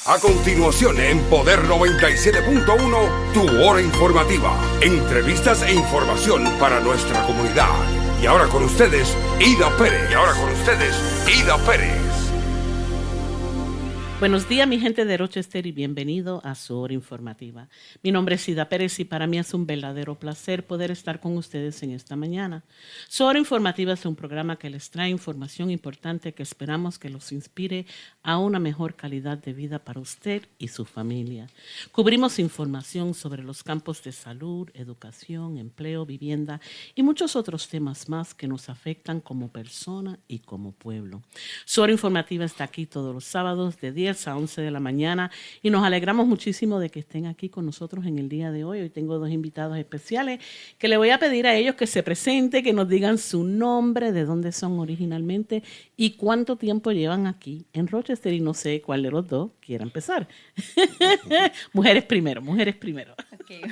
A continuación, en Poder 97.1, tu hora informativa. Entrevistas e información para nuestra comunidad. Y ahora con ustedes, Ida Pérez. Buenos días, mi gente de Rochester, y bienvenido a su hora informativa. Mi nombre es Ida Pérez y para mí es un verdadero placer poder estar con ustedes en esta mañana. Su hora informativa es un programa que les trae información importante que esperamos que los inspire a una mejor calidad de vida para usted y su familia. Cubrimos información sobre los campos de salud, educación, empleo, vivienda y muchos otros temas más que nos afectan como persona y como pueblo. Su hora informativa está aquí todos los sábados de 10 a 11 de la mañana y nos alegramos muchísimo de que estén aquí con nosotros en el día de hoy. Hoy tengo dos invitados especiales que le voy a pedir a ellos que se presenten, que nos digan su nombre, de dónde son originalmente y cuánto tiempo llevan aquí en Rochester, y no sé cuál de los dos quiera empezar. Mujeres primero. Okay.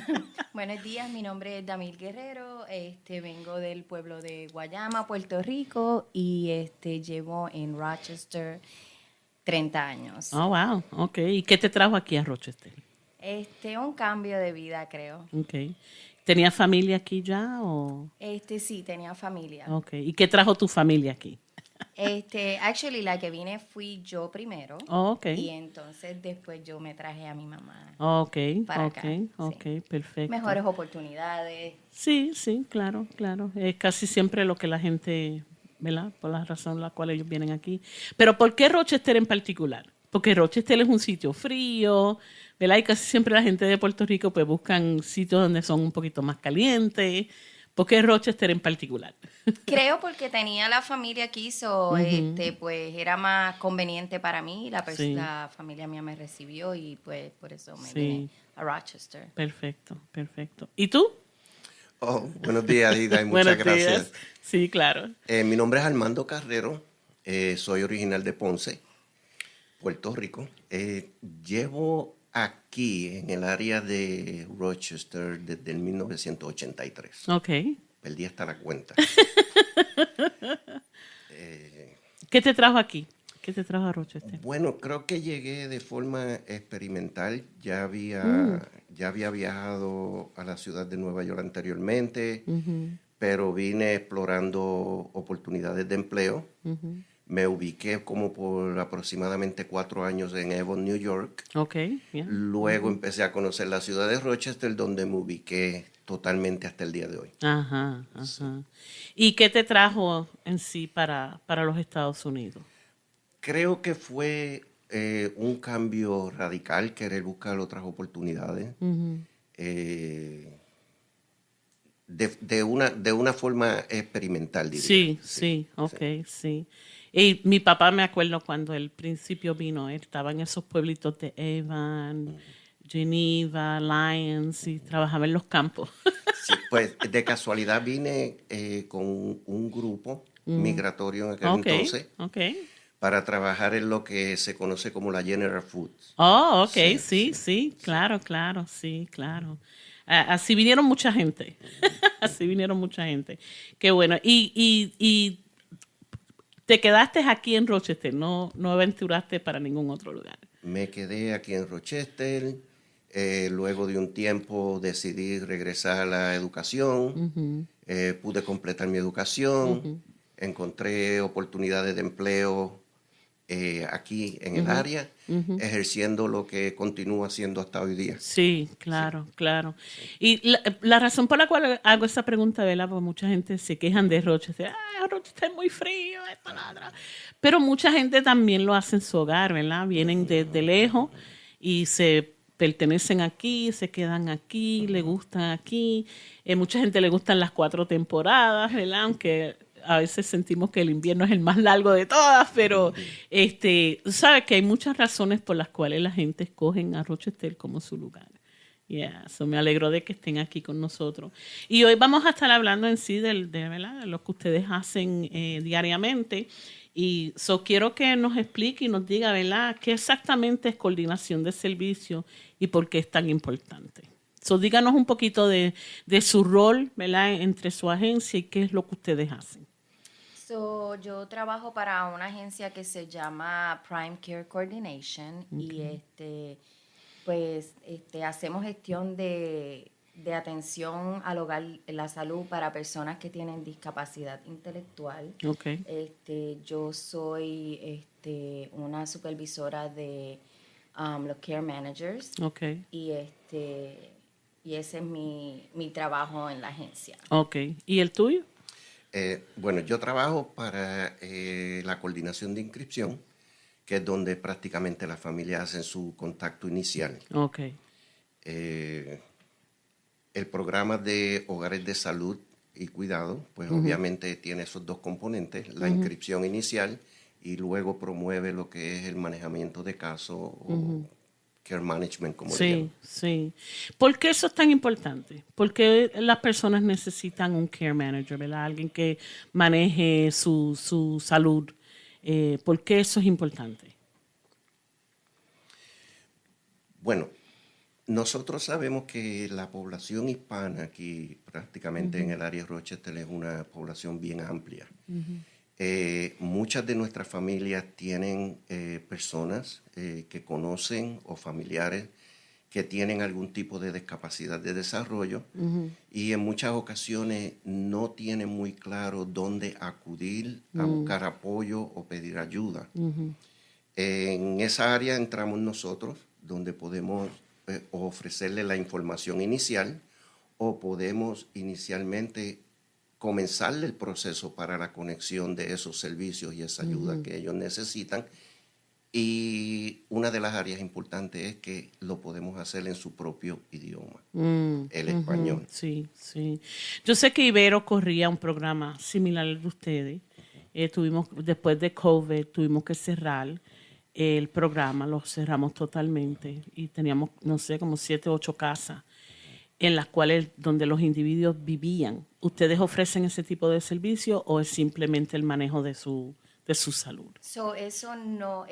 Buenos días, mi nombre es Damil Guerrero, vengo del pueblo de Guayama, Puerto Rico, y llevo en Rochester 30 años. Oh, wow, ok. ¿Y qué te trajo aquí a Rochester? Un cambio de vida, creo. Ok. ¿Tenías familia aquí ya o...? Sí, tenía familia. Ok. ¿Y qué trajo tu familia aquí? Actually, la que vine fui yo primero. Oh, ok. Y entonces después yo me traje a mi mamá. Ok, para acá, ok, sí. perfecto. Mejores oportunidades. Sí, claro. Es casi siempre lo que la gente, ¿verdad? Por la razón por la cual ellos vienen aquí. Pero ¿por qué Rochester en particular? Porque Rochester es un sitio frío, ¿verdad? Y casi siempre la gente de Puerto Rico pues buscan sitios donde son un poquito más calientes. ¿Por qué Rochester en particular? Creo porque tenía la familia aquí, pues era más conveniente para mí. La familia mía me recibió y pues por eso me vine a Rochester. Perfecto. ¿Y tú? Oh, buenos días, Ida, y muchas gracias. Sí, claro. Mi nombre es Armando Carrero, soy original de Ponce, Puerto Rico. Llevo aquí en el área de Rochester desde el 1983. Ok. Perdí hasta la cuenta. ¿Qué te trajo aquí? ¿Qué te trajo a Rochester? Bueno, creo que llegué de forma experimental. Ya había viajado a la ciudad de Nueva York anteriormente, pero vine explorando oportunidades de empleo. Me ubiqué como por aproximadamente 4 años en Avon, New York. Okay, yeah. Luego empecé a conocer la ciudad de Rochester, donde me ubiqué totalmente hasta el día de hoy. Ajá. ¿Y qué te trajo en sí para los Estados Unidos? Creo que fue un cambio radical, querer buscar otras oportunidades. De una forma experimental, diría. Sí. Y mi papá, me acuerdo cuando el principio vino, él estaba en esos pueblitos de Avon, Geneva, Lyons, y trabajaba en los campos. Sí, pues de casualidad vine con un grupo migratorio en aquel entonces para trabajar en lo que se conoce como la General Foods. Oh, ok, sí, claro. Así vinieron mucha gente. Qué bueno. Y te quedaste aquí en Rochester, no aventuraste para ningún otro lugar. Me quedé aquí en Rochester. Luego de un tiempo decidí regresar a la educación. Pude completar mi educación. Encontré oportunidades de empleo aquí en el área, ejerciendo lo que continúo haciendo hasta hoy día. Sí, claro. Y la razón por la cual hago esta pregunta, ¿verdad? Porque mucha gente se quejan de Rochester. Rochester es muy frío, esto, nada. Pero mucha gente también lo hace en su hogar, ¿verdad? Vienen desde lejos y se pertenecen aquí, se quedan aquí, le gustan aquí. Mucha gente le gustan las 4 temporadas, ¿verdad? Aunque a veces sentimos que el invierno es el más largo de todas, pero sabes que hay muchas razones por las cuales la gente escoge a Rochester como su lugar. So me alegro de que estén aquí con nosotros. Y hoy vamos a estar hablando en sí de lo que ustedes hacen diariamente. Y quiero que nos explique y nos diga, ¿verdad?, qué exactamente es coordinación de servicio y por qué es tan importante. Díganos un poquito de su rol, ¿verdad?, entre su agencia y qué es lo que ustedes hacen. Yo trabajo para una agencia que se llama Prime Care Coordination y pues hacemos gestión de atención al hogar, la salud para personas que tienen discapacidad intelectual. Okay. Yo soy una supervisora de los care managers. Okay. Y ese es mi trabajo en la agencia. Okay. ¿Y el tuyo? Bueno, yo trabajo para la coordinación de inscripción, que es donde prácticamente las familias hacen su contacto inicial. Okay. El programa de hogares de salud y cuidado, pues obviamente tiene esos dos componentes, la inscripción inicial y luego promueve lo que es el manejamiento de casos o care management, como le llaman. Sí. ¿Por qué eso es tan importante? ¿Por qué las personas necesitan un care manager, ¿verdad? Alguien que maneje su salud. ¿Por qué eso es importante? Bueno, nosotros sabemos que la población hispana aquí, prácticamente en el área de Rochester, es una población bien amplia. Muchas de nuestras familias tienen personas que conocen o familiares que tienen algún tipo de discapacidad de desarrollo y en muchas ocasiones no tienen muy claro dónde acudir a buscar apoyo o pedir ayuda. En esa área entramos nosotros, donde podemos ofrecerle la información inicial o podemos inicialmente comenzarle el proceso para la conexión de esos servicios y esa ayuda que ellos necesitan. Y una de las áreas importantes es que lo podemos hacer en su propio idioma, el español. Sí. Yo sé que Ibero corría un programa similar al de ustedes. Después de COVID, tuvimos que cerrar el programa, lo cerramos totalmente y teníamos, no sé, como 7 o 8 casas en las cuales donde los individuos vivían. ¿Ustedes ofrecen ese tipo de servicio o es simplemente el manejo de su salud? Eso no,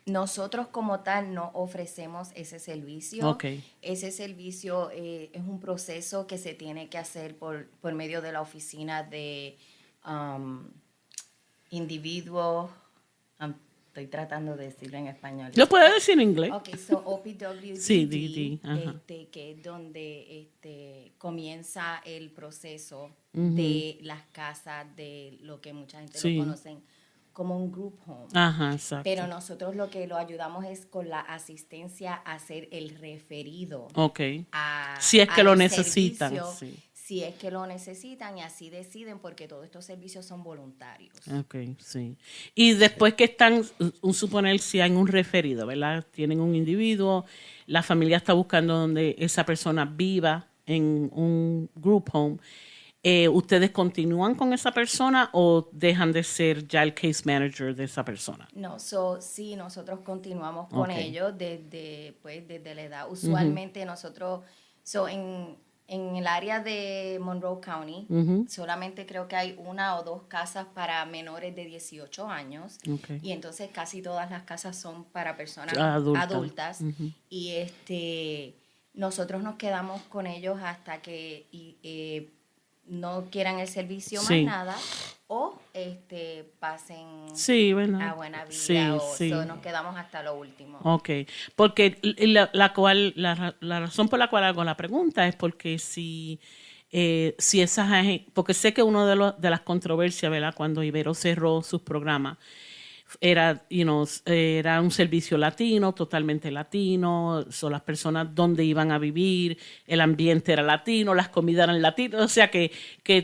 nosotros como tal no ofrecemos ese servicio. Okay. Ese servicio es un proceso que se tiene que hacer por medio de la oficina de individuos. Estoy tratando de decirlo en español. ¿Lo puede decir en inglés? Ok, OPWDD, Sí, DD, ajá. que es donde comienza el proceso de las casas, de lo que mucha gente lo conocen como un group home. Ajá, exacto. Pero nosotros lo que lo ayudamos es con la asistencia a hacer el referido. Ok. Si es que lo al necesitan. servicio, si es que lo necesitan y así deciden porque todos estos servicios son voluntarios. Ok, sí. Y después que están, suponer si hay un referido, ¿verdad? Tienen un individuo, la familia está buscando donde esa persona viva en un group home. ¿Ustedes continúan con esa persona o dejan de ser ya el case manager de esa persona? No, sí, nosotros continuamos con ellos desde la edad. Usualmente nosotros, en el área de Monroe County, solamente creo que hay 1 o 2 casas para menores de 18 años. Okay. Y entonces casi todas las casas son para personas adultas. Y nosotros nos quedamos con ellos hasta que no quieran el servicio más nada o pasen a buena vida nos quedamos hasta lo último. Ok, porque la razón por la cual hago la pregunta es porque si porque sé que una de las controversias, ¿verdad? Cuando Ibero cerró sus programas era un servicio latino, totalmente latino, son las personas donde iban a vivir, el ambiente era latino, las comidas eran latinas, o sea que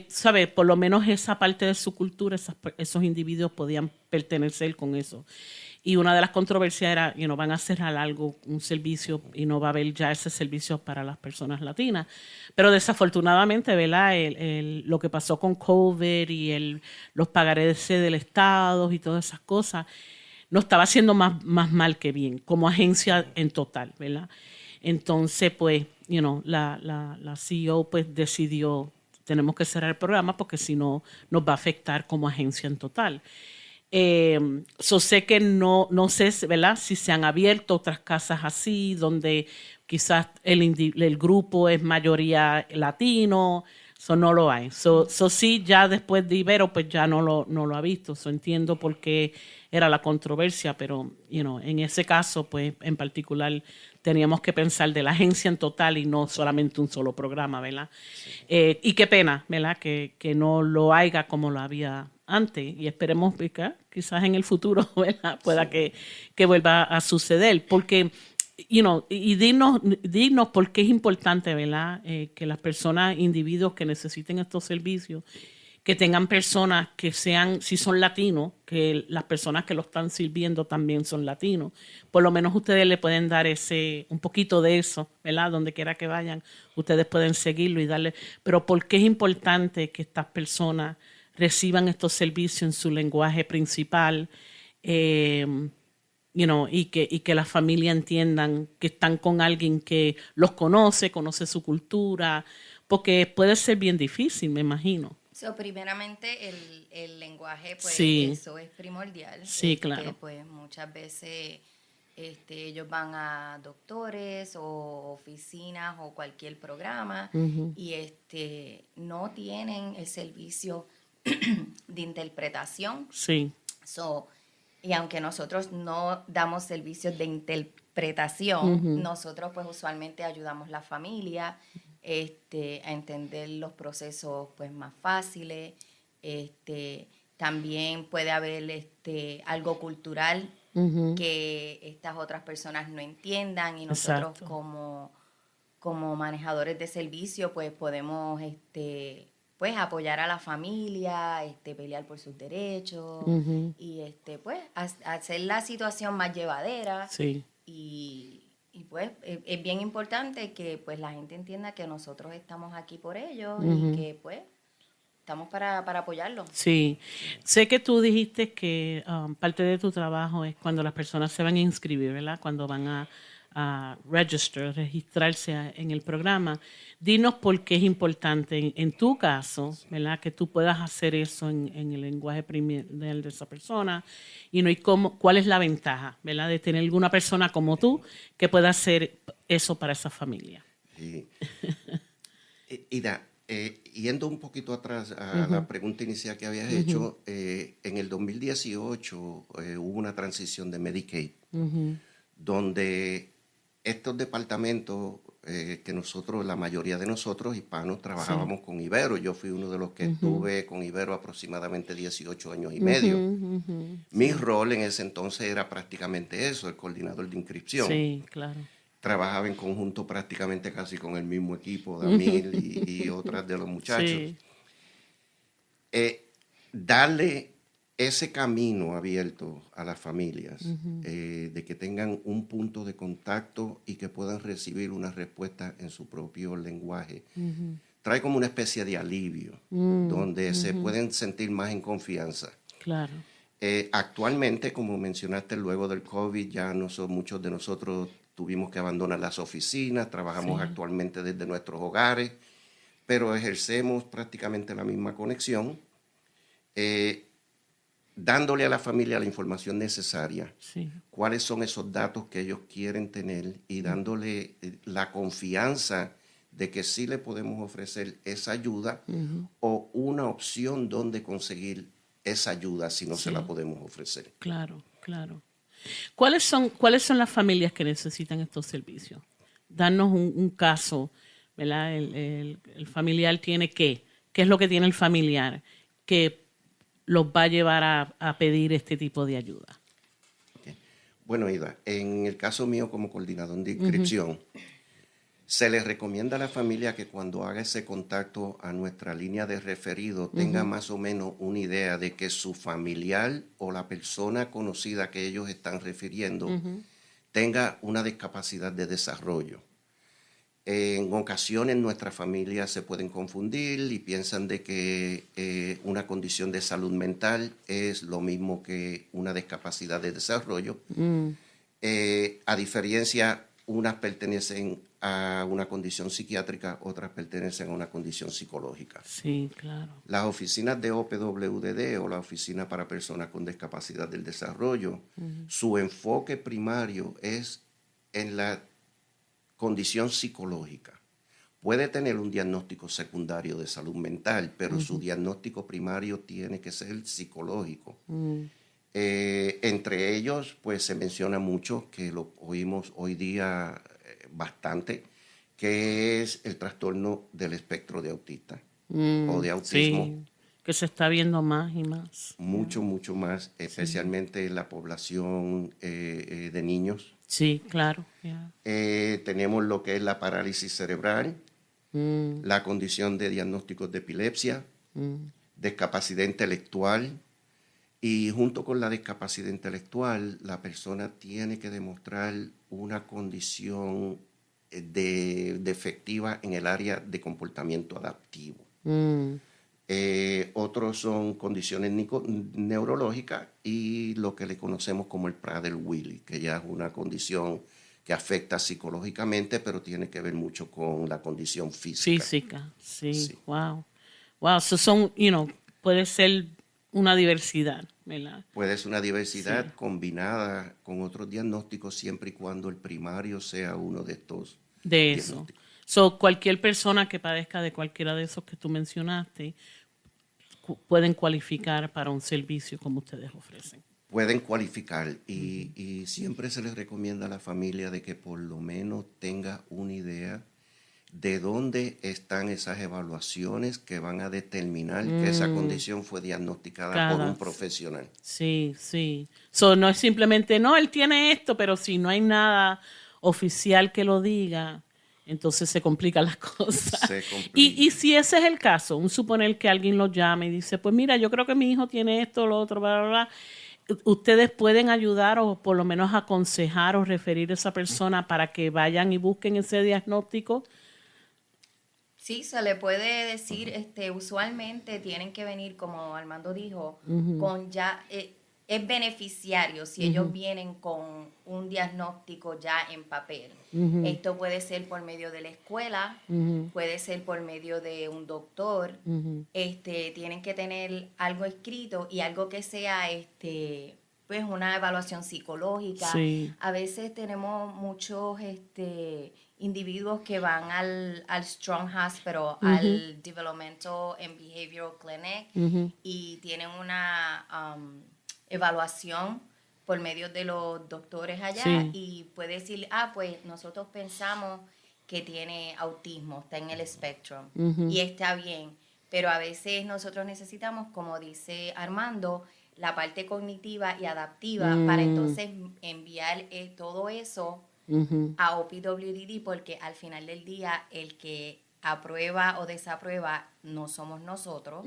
¿sabes? Por lo menos esa parte de su cultura, esos individuos podían pertenecer con eso. Y una de las controversias era, van a cerrar un servicio y no va a haber ya ese servicio para las personas latinas. Pero desafortunadamente, ¿verdad? Lo que pasó con COVID y los pagarés del Estado y todas esas cosas, nos estaba haciendo más mal que bien, como agencia en total, ¿verdad? Entonces, pues, la CEO pues decidió, tenemos que cerrar el programa porque si no, nos va a afectar como agencia en total. Sé que no sé, ¿verdad? Si se han abierto otras casas así, donde quizás el grupo es mayoría latino. So no lo hay. So sí, ya después de Ibero, pues ya no lo ha visto. So entiendo por qué era la controversia, pero en ese caso, pues en particular, teníamos que pensar de la agencia en total y no solamente un solo programa, ¿verdad? Sí. Y qué pena, ¿verdad? Que no lo haya como lo había antes. Y esperemos que quizás en el futuro, ¿verdad? Pueda sí. que vuelva a suceder. Porque y dinos por qué es importante, ¿verdad? Que las personas, individuos que necesiten estos servicios, que tengan personas que sean, si son latinos, que las personas que lo están sirviendo también son latinos. Por lo menos ustedes le pueden dar un poquito de eso, ¿verdad? Donde quiera que vayan, ustedes pueden seguirlo y darle. Pero ¿por qué es importante que estas personas reciban estos servicios en su lenguaje principal? Y que la familia entiendan que están con alguien que los conoce su cultura, porque puede ser bien difícil, me imagino. Primeramente, el lenguaje, pues sí. Eso es primordial. Sí, claro. Pues muchas veces ellos van a doctores o oficinas o cualquier programa y no tienen el servicio de interpretación. Sí. Y aunque nosotros no damos servicios de interpretación, nosotros pues usualmente ayudamos a la familia a entender los procesos pues más fáciles. También puede haber algo cultural que estas otras personas no entiendan y nosotros como manejadores de servicio pues podemos pues apoyar a la familia, pelear por sus derechos y pues hacer la situación más llevadera. Sí. Y pues es bien importante que pues la gente entienda que nosotros estamos aquí por ellos y que pues estamos para apoyarlos. Sí. Sé que tú dijiste que parte de tu trabajo es cuando las personas se van a inscribir, ¿verdad? Cuando van a registrarse en el programa. Dinos por qué es importante en tu caso, ¿verdad? Que tú puedas hacer eso en el lenguaje primordial de esa persona y cuál es la ventaja, ¿verdad? De tener alguna persona como tú que pueda hacer eso para esa familia. Sí. Ida, yendo un poquito atrás a la pregunta inicial que habías hecho, en el 2018 hubo una transición de Medicaid, donde estos departamentos que la mayoría de nosotros hispanos trabajábamos con Ibero. Yo fui uno de los que estuve con Ibero aproximadamente 18 años y medio. Mi rol en ese entonces era prácticamente eso, el coordinador de inscripción. Sí, claro. Trabajaba en conjunto prácticamente casi con el mismo equipo, Damil y otras de los muchachos. Sí. Darle ese camino abierto a las familias, de que tengan un punto de contacto y que puedan recibir una respuesta en su propio lenguaje, trae como una especie de alivio, donde se pueden sentir más en confianza. Claro. Actualmente, como mencionaste, luego del COVID, ya muchos de nosotros tuvimos que abandonar las oficinas, trabajamos actualmente desde nuestros hogares, pero ejercemos prácticamente la misma conexión, dándole a la familia la información necesaria, cuáles son esos datos que ellos quieren tener y dándole la confianza de que sí le podemos ofrecer esa ayuda o una opción donde conseguir esa ayuda si no se la podemos ofrecer. Claro, claro. ¿Cuáles son las familias que necesitan estos servicios? Danos un caso, ¿verdad? El familiar tiene ¿qué es lo que tiene el familiar que los va a llevar a pedir este tipo de ayuda? Okay. Bueno, Ida, en el caso mío como coordinador de inscripción, se les recomienda a la familia que cuando haga ese contacto a nuestra línea de referido tenga más o menos una idea de que su familiar o la persona conocida que ellos están refiriendo tenga una discapacidad de desarrollo. En ocasiones nuestras familias se pueden confundir y piensan de que una condición de salud mental es lo mismo que una discapacidad de desarrollo. A diferencia, unas pertenecen a una condición psiquiátrica, otras pertenecen a una condición psicológica. Sí, claro. Las oficinas de OPWDD o la Oficina para Personas con Discapacidad del Desarrollo, su enfoque primario es en la condición psicológica, puede tener un diagnóstico secundario de salud mental, pero su diagnóstico primario tiene que ser psicológico. Entre ellos, pues se menciona mucho, que lo oímos hoy día bastante, que es el trastorno del espectro de autista o de autismo. Sí, que se está viendo más y más. Mucho más, especialmente en la población de niños. Sí, claro. Yeah. Tenemos lo que es la parálisis cerebral, la condición de diagnósticos de epilepsia, discapacidad intelectual, y junto con la discapacidad intelectual, la persona tiene que demostrar una condición defectiva en el área de comportamiento adaptivo. Otros son condiciones neurológicas y lo que le conocemos como el Prader-Willi, que ya es una condición que afecta psicológicamente, pero tiene que ver mucho con la condición física. Sí. Wow. Wow, puede ser una diversidad, ¿verdad? Puede ser una diversidad combinada con otros diagnósticos siempre y cuando el primario sea uno de estos diagnósticos. Cualquier persona que padezca de cualquiera de esos que tú mencionaste pueden cualificar para un servicio como ustedes ofrecen. Pueden cualificar y siempre se les recomienda a la familia de que por lo menos tenga una idea de dónde están esas evaluaciones que van a determinar que esa condición fue diagnosticada por un profesional. Sí. No es simplemente, no, él tiene esto, pero si no hay nada oficial que lo diga, entonces se complican las cosas. Y si ese es el caso, un suponer que alguien lo llame y dice, pues mira, yo creo que mi hijo tiene esto, lo otro, bla, bla, bla. Ustedes pueden ayudar o por lo menos aconsejar o referir a esa persona para que vayan y busquen ese diagnóstico. Sí, se le puede decir, usualmente tienen que venir, como Armando dijo, con ya, es beneficiario si ellos vienen con un diagnóstico ya en papel. Esto puede ser por medio de la escuela, puede ser por medio de un doctor, tienen que tener algo escrito y algo que sea, pues una evaluación psicológica. Sí. A veces tenemos muchos, individuos que van al Strong Hospital, al Developmental and Behavioral Clinic, y tienen una evaluación por medio de los doctores allá, y puede decir, pues nosotros pensamos que tiene autismo, está en el espectro, y está bien, pero a veces nosotros necesitamos, como dice Armando, la parte cognitiva y adaptiva para entonces enviar todo eso a OPWDD, porque al final del día el que aprueba o desaprueba no somos nosotros,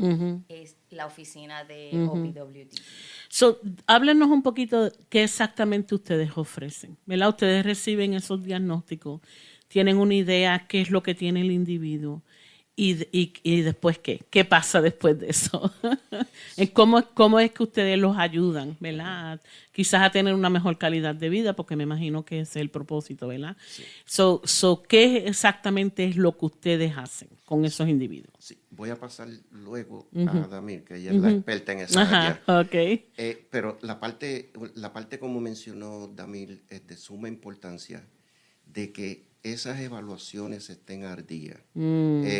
es la oficina de OPWDD. Háblenos un poquito de qué exactamente ustedes ofrecen, ¿verdad? Ustedes reciben esos diagnósticos, tienen una idea qué es lo que tiene el individuo y después qué pasa después de eso. ¿Cómo es que ustedes los ayudan, ¿verdad? Quizás a tener una mejor calidad de vida, porque me imagino que ese es el propósito, ¿verdad? Sí. ¿Qué exactamente es lo que ustedes hacen con esos individuos? Sí, voy a pasar luego a Damir, que ella es la experta en esa área. Okay. Pero la parte, como mencionó Damir, es de suma importancia de que esas evaluaciones estén al día.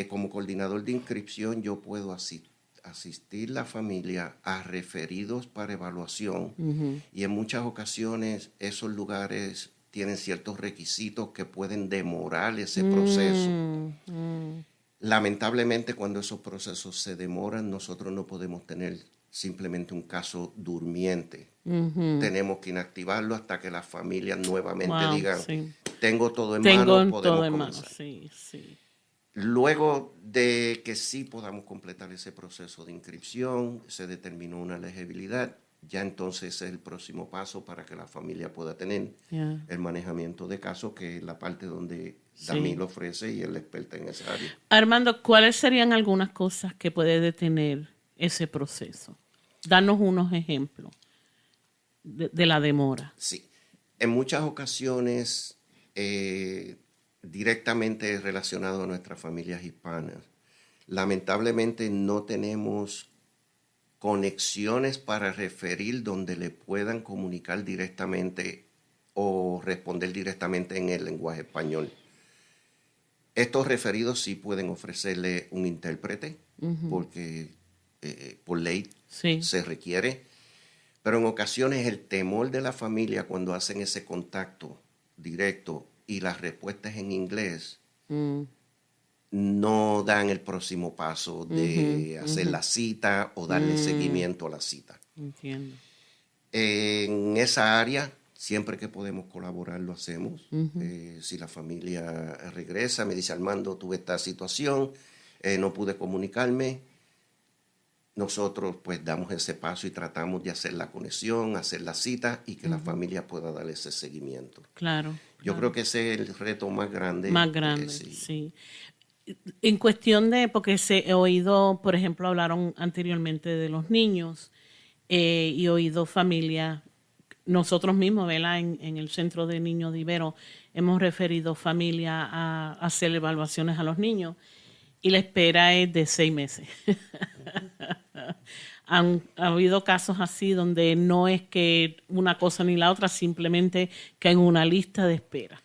Como coordinador de inscripción, yo puedo asistir la familia a referidos para evaluación, y en muchas ocasiones esos lugares tienen ciertos requisitos que pueden demorar ese proceso. Lamentablemente, cuando esos procesos se demoran, nosotros no podemos tener simplemente un caso durmiente. Tenemos que inactivarlo hasta que las familias nuevamente digan, tengo todo en mano, podemos comenzar. Sí. Luego de que sí podamos completar ese proceso de inscripción, se determinó una elegibilidad, ya entonces es el próximo paso para que la familia pueda tener el manejamiento de casos, que es la parte donde Damir lo ofrece y es la experta en esa área. Armando, ¿cuáles serían algunas cosas que puede detener ese proceso? Danos unos ejemplos de la demora. Sí, en muchas ocasiones directamente relacionado a nuestras familias hispanas, lamentablemente no tenemos conexiones para referir donde le puedan comunicar directamente o responder directamente en el lenguaje español. Estos referidos sí pueden ofrecerle un intérprete, porque por ley Sí. se requiere, pero en ocasiones el temor de la familia cuando hacen ese contacto directo y las respuestas en inglés no dan el próximo paso de hacer la cita o darle seguimiento a la cita. Entiendo. En esa área, siempre que podemos colaborar, lo hacemos. Si la familia regresa, me dice, Armando, tuve esta situación, no pude comunicarme, nosotros pues damos ese paso y tratamos de hacer la conexión, hacer la cita y que la familia pueda dar ese seguimiento. Claro. Yo creo que ese es el reto más grande. Más grande, sí. En cuestión de, porque he oído, por ejemplo, hablaron anteriormente de los niños y he oído familias, nosotros mismos, ¿verdad? En el Centro de Niños de Ibero hemos referido familia a hacer evaluaciones a los niños y la espera es de 6 meses. Ha habido casos así donde no es que una cosa ni la otra, simplemente que hay una lista de espera.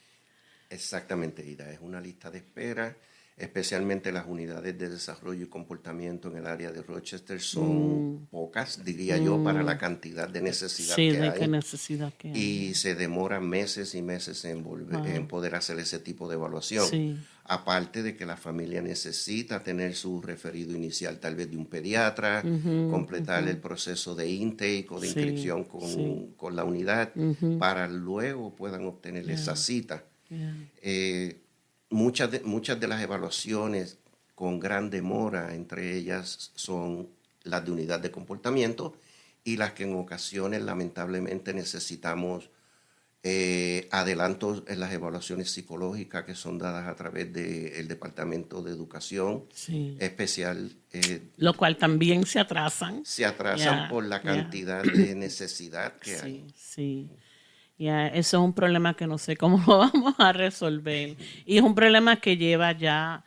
Exactamente, Ida, es una lista de espera, especialmente las unidades de desarrollo y comportamiento en el área de Rochester son pocas, diría yo, para la cantidad de necesidad Sí, que de hay. qué necesidad que hay. Y se demora meses y meses en poder hacer ese tipo de evaluación. Sí. Aparte de que la familia necesita tener su referido inicial tal vez de un pediatra, completar el proceso de intake o de Sí, inscripción sí. con la unidad para luego puedan obtener esa cita. Muchas de las evaluaciones con gran demora, entre ellas son las de unidad de comportamiento y las que en ocasiones lamentablemente necesitamos adelantos en las evaluaciones psicológicas que son dadas a través del Departamento de Educación Sí. Especial. Lo cual también se atrasan. Se atrasan por la cantidad de necesidad que hay. Sí. Ya, eso es un problema que no sé cómo lo vamos a resolver. Y es un problema que ya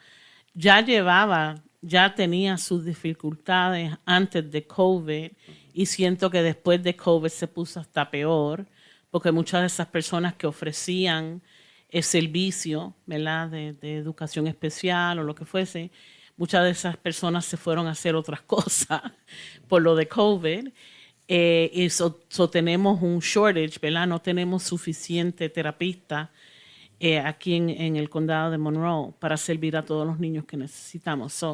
tenía sus dificultades antes de COVID y siento que después de COVID se puso hasta peor porque muchas de esas personas que ofrecían el servicio, ¿verdad? de educación especial o lo que fuese, muchas de esas personas se fueron a hacer otras cosas por lo de COVID. Y tenemos un shortage, ¿verdad? No tenemos suficiente terapista aquí en el condado de Monroe para servir a todos los niños que necesitamos.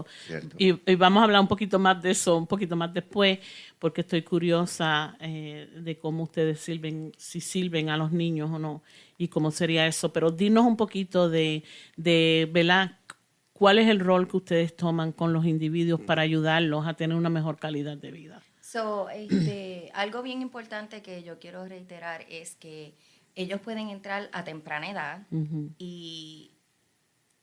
Y vamos a hablar un poquito más de eso un poquito más después, porque estoy curiosa de cómo ustedes si sirven a los niños o no, y cómo sería eso. Pero dinos un poquito de ¿verdad? ¿Cuál es el rol que ustedes toman con los individuos para ayudarlos a tener una mejor calidad de vida? Algo bien importante que yo quiero reiterar es que ellos pueden entrar a temprana edad y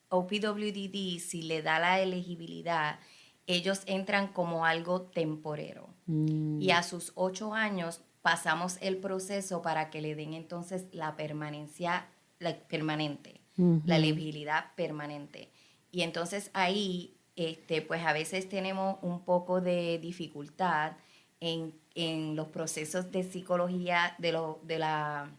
OPWDD, si le da la elegibilidad, ellos entran como algo temporero. Y a sus 8 años pasamos el proceso para que le den entonces la permanencia permanente, la elegibilidad permanente. Y entonces ahí, pues a veces tenemos un poco de dificultad en los procesos de psicología, de las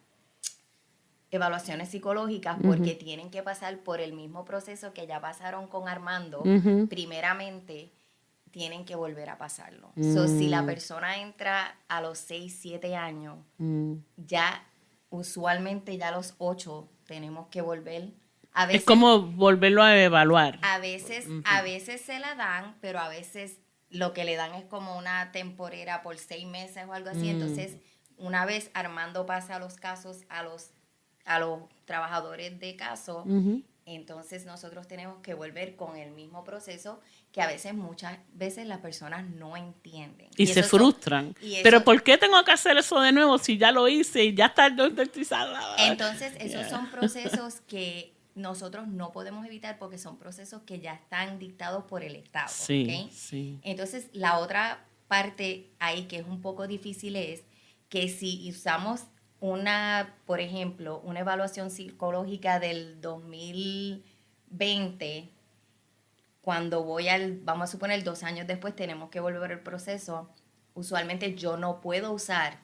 evaluaciones psicológicas, porque tienen que pasar por el mismo proceso que ya pasaron con Armando. Primeramente, tienen que volver a pasarlo. Si la persona entra a los 6, 7 años, ya usualmente ya a los 8 tenemos que volver. A veces, es como volverlo a evaluar. A veces se la dan, pero a veces lo que le dan es como una temporera por 6 meses o algo así. Entonces, una vez Armando pasa los casos a los trabajadores de caso, entonces nosotros tenemos que volver con el mismo proceso que muchas veces las personas no entienden. Y se frustran. Pero ¿por qué tengo que hacer eso de nuevo si ya lo hice y ya está doctorizado? Entonces, esos son procesos que nosotros no podemos evitar porque son procesos que ya están dictados por el Estado. Sí, ¿okay? sí. Entonces, la otra parte ahí que es un poco difícil es que si usamos por ejemplo, una evaluación psicológica del 2020, cuando vamos a suponer 2 años después tenemos que volver al proceso, usualmente yo no puedo usar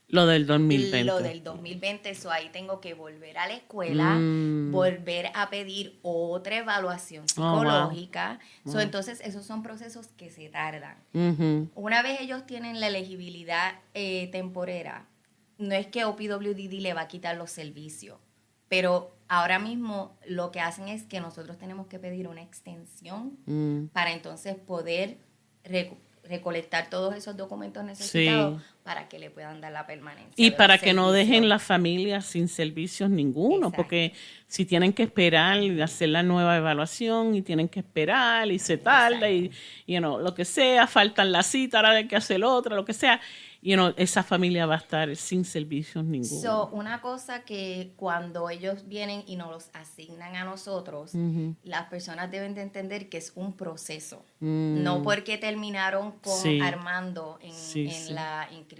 Lo del 2020. Lo del 2020, eso ahí tengo que volver a la escuela, volver a pedir otra evaluación psicológica. Wow. Entonces, esos son procesos que se tardan. Ujú. Una vez ellos tienen la elegibilidad temporera, no es que OPWDD le va a quitar los servicios, pero ahora mismo lo que hacen es que nosotros tenemos que pedir una extensión para entonces poder recolectar todos esos documentos necesitados para que le puedan dar la permanencia. Y de para los que no servicios. dejen las familias sin servicios ninguno, Exacto. porque si tienen que esperar y hacer la nueva evaluación y tienen que esperar y se tarda y lo que sea, faltan la cita, ahora hay que hacer otra, lo que sea, esa familia va a estar sin servicios ninguno. Una cosa que cuando ellos vienen y nos los asignan a nosotros, las personas deben de entender que es un proceso. No porque terminaron con Armando en la inscripción,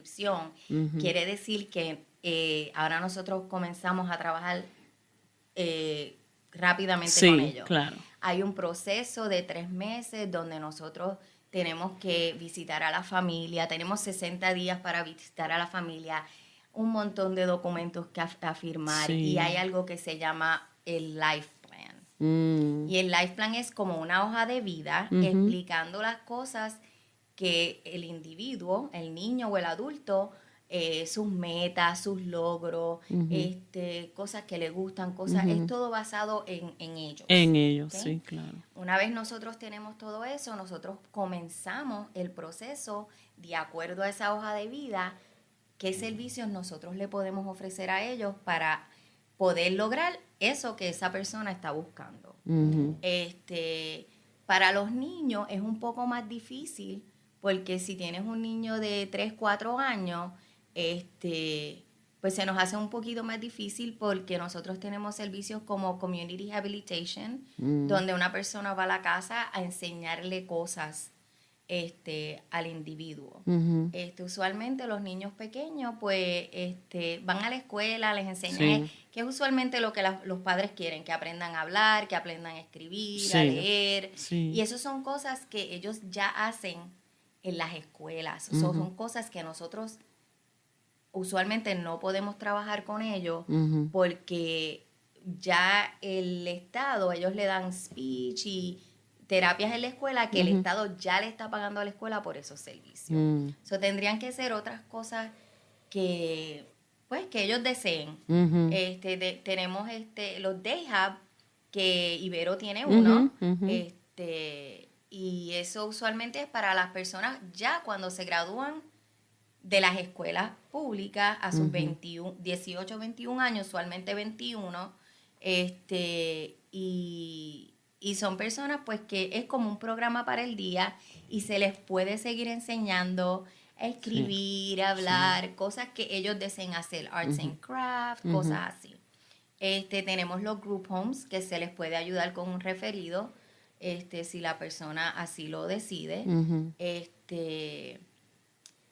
quiere decir que ahora nosotros comenzamos a trabajar rápidamente con ellos. Claro. Hay un proceso de 3 meses donde nosotros tenemos que visitar a la familia, tenemos 60 días para visitar a la familia, un montón de documentos que firmar y hay algo que se llama el life plan. Y el life plan es como una hoja de vida explicando las cosas que el individuo, el niño o el adulto, sus metas, sus logros, cosas que le gustan, cosas, es todo basado en ellos. En ellos, ¿Okay? sí, claro. Una vez nosotros tenemos todo eso, nosotros comenzamos el proceso de acuerdo a esa hoja de vida, qué servicios nosotros le podemos ofrecer a ellos para poder lograr eso que esa persona está buscando. Para los niños es un poco más difícil porque si tienes un niño de 3, 4 años, pues se nos hace un poquito más difícil porque nosotros tenemos servicios como Community Rehabilitation, donde una persona va a la casa a enseñarle cosas al individuo. Usualmente los niños pequeños pues van a la escuela, les enseñan, que es usualmente lo que los padres quieren, que aprendan a hablar, que aprendan a escribir, a leer, y eso son cosas que ellos ya hacen en las escuelas. Son cosas que nosotros usualmente no podemos trabajar con ellos porque ya el Estado, ellos le dan speech y terapias en la escuela que el Estado ya le está pagando a la escuela por esos servicios. Tendrían que ser otras cosas que ellos deseen. Tenemos los Day Hub, que Ibero tiene uno, y eso usualmente es para las personas ya cuando se gradúan de las escuelas públicas a sus 18, 21 años, usualmente 21, y son personas pues que es como un programa para el día y se les puede seguir enseñando a escribir, a hablar, cosas que ellos deseen hacer, arts and crafts, cosas así. Tenemos los group homes que se les puede ayudar con un referido, si la persona así lo decide.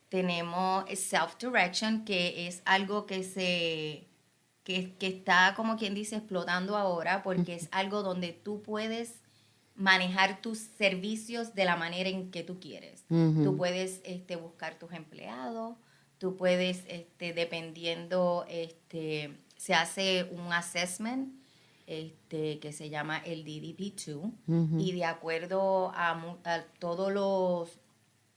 Tenemos self-direction, que es algo que está, como quien dice, explotando ahora, porque es algo donde tú puedes manejar tus servicios de la manera en que tú quieres. Tú puedes buscar tus empleados, tú puedes, dependiendo, se hace un assessment que se llama el DDP2, y de acuerdo a todos los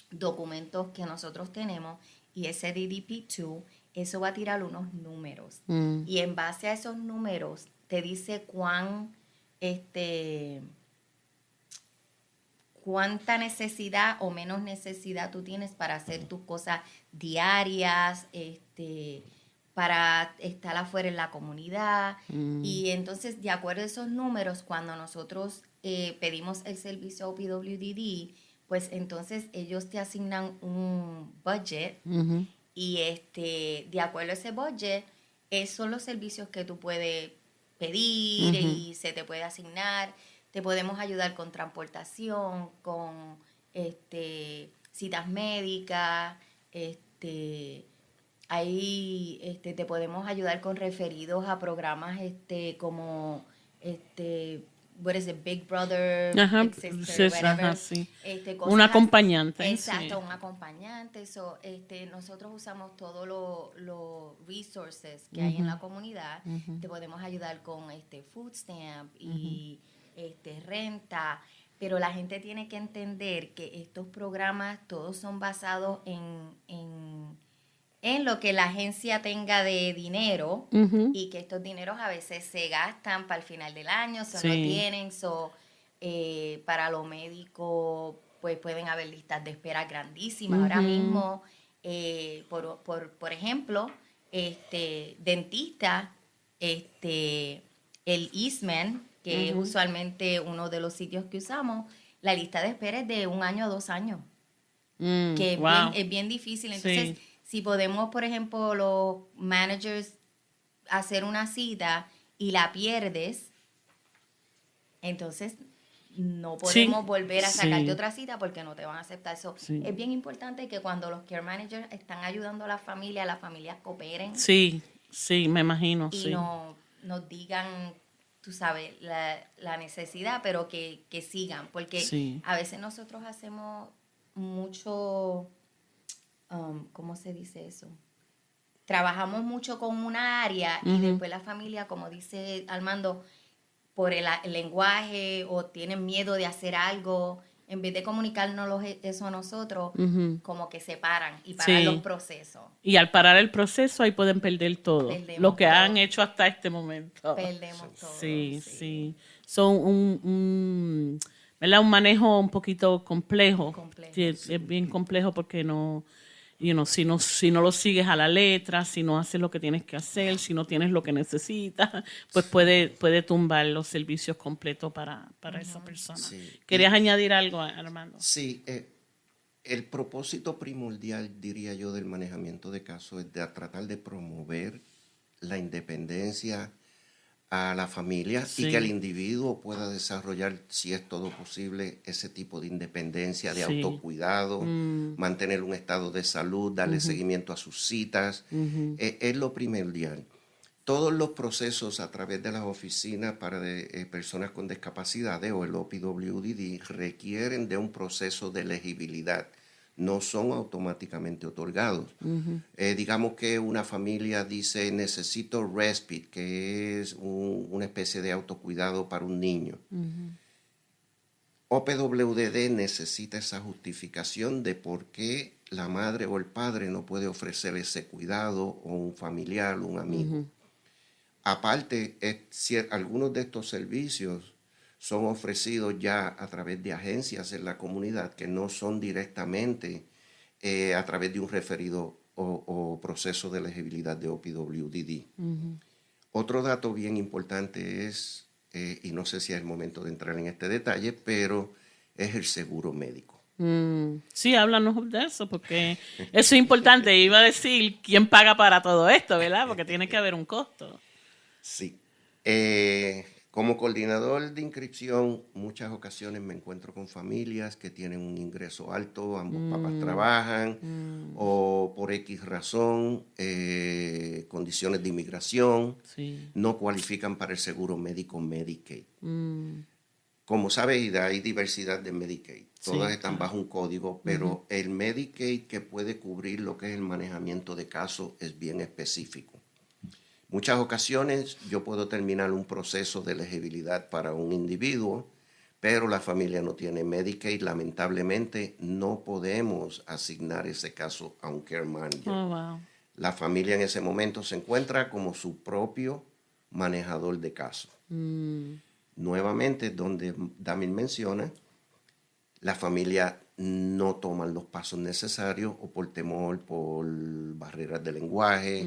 documentos que nosotros tenemos y ese DDP2, eso va a tirar unos números y en base a esos números te dice cuánta necesidad o menos necesidad tú tienes para hacer tus cosas diarias, para estar afuera en la comunidad. Y entonces, de acuerdo a esos números, cuando nosotros pedimos el servicio OPWDD, pues entonces ellos te asignan un budget y de acuerdo a ese budget, esos son los servicios que tú puedes pedir y se te puede asignar. Te podemos ayudar con transportación, con citas médicas, ahí te podemos ayudar con referidos a programas como what is it, Big Brother, Ajá, Big Sister, sí, whatever. ajá, sí. Cosas Un así. acompañante. Exacto, sí. un acompañante. So, nosotros usamos todos los resources que hay en la comunidad. Te podemos ayudar con food stamp y renta. Pero la gente tiene que entender que estos programas todos son basados en lo que la agencia tenga de dinero y que estos dineros a veces se gastan para el final del año, no tienen, para los médicos pues pueden haber listas de espera grandísimas. Ahora mismo, por ejemplo, dentista, el Eastman, que es usualmente uno de los sitios que usamos, la lista de espera es de 1 año o 2 años, que es bien difícil. Entonces, si podemos, por ejemplo, los managers hacer una cita y la pierdes, entonces no podemos volver a sacarte otra cita porque no te van a aceptar. Eso es bien importante que cuando los care managers están ayudando a las familias cooperen. Sí, me imagino. Y nos digan, tú sabes, la necesidad, pero que sigan. Porque a veces nosotros hacemos mucho, ¿cómo se dice eso? Trabajamos mucho con una área y después la familia, como dice Armando, por el lenguaje o tienen miedo de hacer algo, en vez de comunicarnos eso a nosotros, como que se paran y paran los procesos. Y al parar el proceso ahí pueden perder todo, lo que han hecho hasta este momento. Perdemos todo. Sí. Son ¿verdad? Un manejo un poquito complejo. Es bien complejo porque si no lo sigues a la letra, si no haces lo que tienes que hacer, si no tienes lo que necesitas, pues puede tumbar los servicios completos para esa persona. Sí. ¿Querías añadir algo, Armando? Sí, el propósito primordial, diría yo, del manejamiento de casos es de tratar de promover la independencia a la familia y que el individuo pueda desarrollar, si es todo posible, ese tipo de independencia, de autocuidado, mantener un estado de salud, darle seguimiento a sus citas. Es lo primordial. Todos los procesos a través de las oficinas para personas con discapacidades o el OPWDD requieren de un proceso de elegibilidad. No son automáticamente otorgados. Digamos que una familia dice, necesito respite, que es una especie de autocuidado para un niño. OPWDD necesita esa justificación de por qué la madre o el padre no puede ofrecer ese cuidado o un familiar o un amigo. Aparte, algunos de estos servicios son ofrecidos ya a través de agencias en la comunidad que no son directamente a través de un referido o proceso de elegibilidad de OPWDD. Otro dato bien importante es, y no sé si es el momento de entrar en este detalle, pero es el seguro médico. Sí, háblanos de eso, porque eso es importante. Iba a decir quién paga para todo esto, ¿verdad? Porque tiene que haber un costo. Sí. Como coordinador de inscripción, muchas ocasiones me encuentro con familias que tienen un ingreso alto, ambos papás trabajan, o por X razón, condiciones de inmigración, no cualifican para el seguro médico Medicaid. Como sabes, hay diversidad de Medicaid. Todas están bajo un código, pero el Medicaid que puede cubrir lo que es el manejamiento de casos es bien específico. Muchas ocasiones yo puedo terminar un proceso de elegibilidad para un individuo, pero la familia no tiene Medicaid. Lamentablemente no podemos asignar ese caso a un care manager. La familia en ese momento se encuentra como su propio manejador de casos. Nuevamente, donde Damil menciona, la familia no toman los pasos necesarios o por temor, por barreras de lenguaje,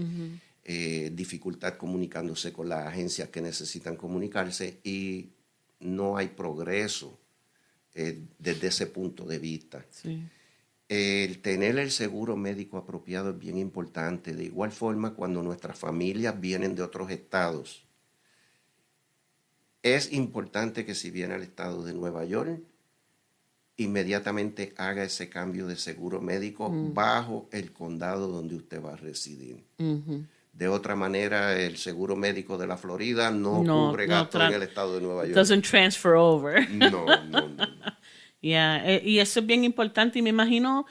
dificultad comunicándose con las agencias que necesitan comunicarse y no hay progreso desde ese punto de vista. El tener el seguro médico apropiado es bien importante. De igual forma, cuando nuestras familias vienen de otros estados, es importante que si viene al estado de Nueva York, inmediatamente haga ese cambio de seguro médico bajo el condado donde usted va a residir. De otra manera, el seguro médico de la Florida no cubre no gastos en el estado de Nueva York. Doesn't transfer over. No. Yeah, y eso es bien importante y me imagino,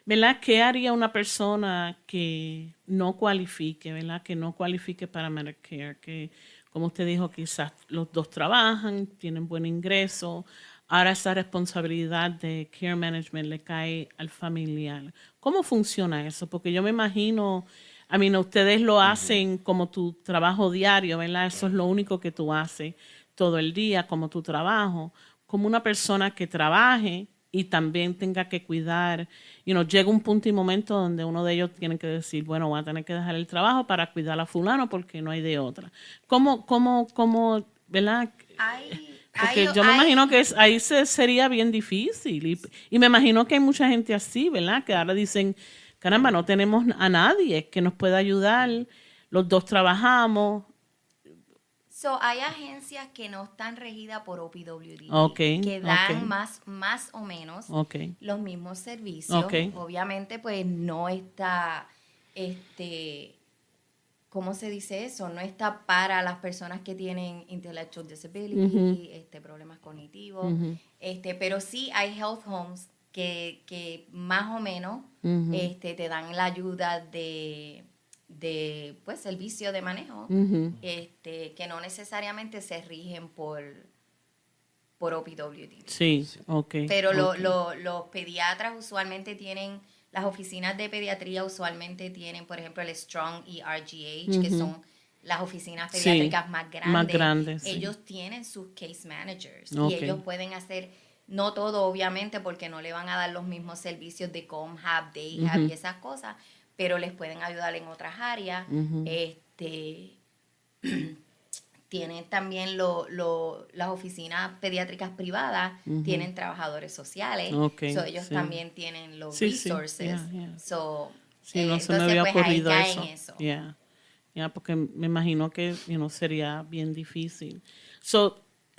¿verdad? ¿Qué haría una persona que no cualifique, ¿verdad? Que no cualifique para Medicare, que como usted dijo, quizás los dos trabajan, tienen buen ingreso, ahora esa responsabilidad de care management le cae al familiar. ¿Cómo funciona eso? Porque yo me imagino, ustedes lo hacen como tu trabajo diario, ¿verdad? Eso es lo único que tú haces todo el día como tu trabajo. Como una persona que trabaje y también tenga que cuidar, llega un punto y momento donde uno de ellos tiene que decir, bueno, voy a tener que dejar el trabajo para cuidar a fulano porque no hay de otra. ¿Cómo, verdad? Porque yo me imagino que ahí sería bien difícil y me imagino que hay mucha gente así, ¿verdad? Que ahora dicen, caramba, no tenemos a nadie que nos pueda ayudar, los dos trabajamos. Hay agencias que no están regidas por OPWD, Okay, que dan okay. más o menos los mismos servicios. Okay. Obviamente, pues no está, ¿cómo se dice eso? No está para las personas que tienen intellectual disability, problemas cognitivos, pero sí hay health homes que más o menos te dan la ayuda de pues servicio de manejo, que no necesariamente se rigen por OPWD. Sí, Pero los pediatras usualmente tienen, las oficinas de pediatría usualmente tienen, por ejemplo, el Strong y RGH, que son las oficinas pediátricas más grandes. Ellos tienen sus case managers y ellos pueden hacer, no todo obviamente porque no le van a dar los mismos servicios de ComHab, DayHab y esas cosas, pero les pueden ayudar en otras áreas. Tienen también las oficinas pediátricas privadas, tienen trabajadores sociales, ellos también tienen los resources. No se me había ocurrido eso. Porque me imagino que sería bien difícil.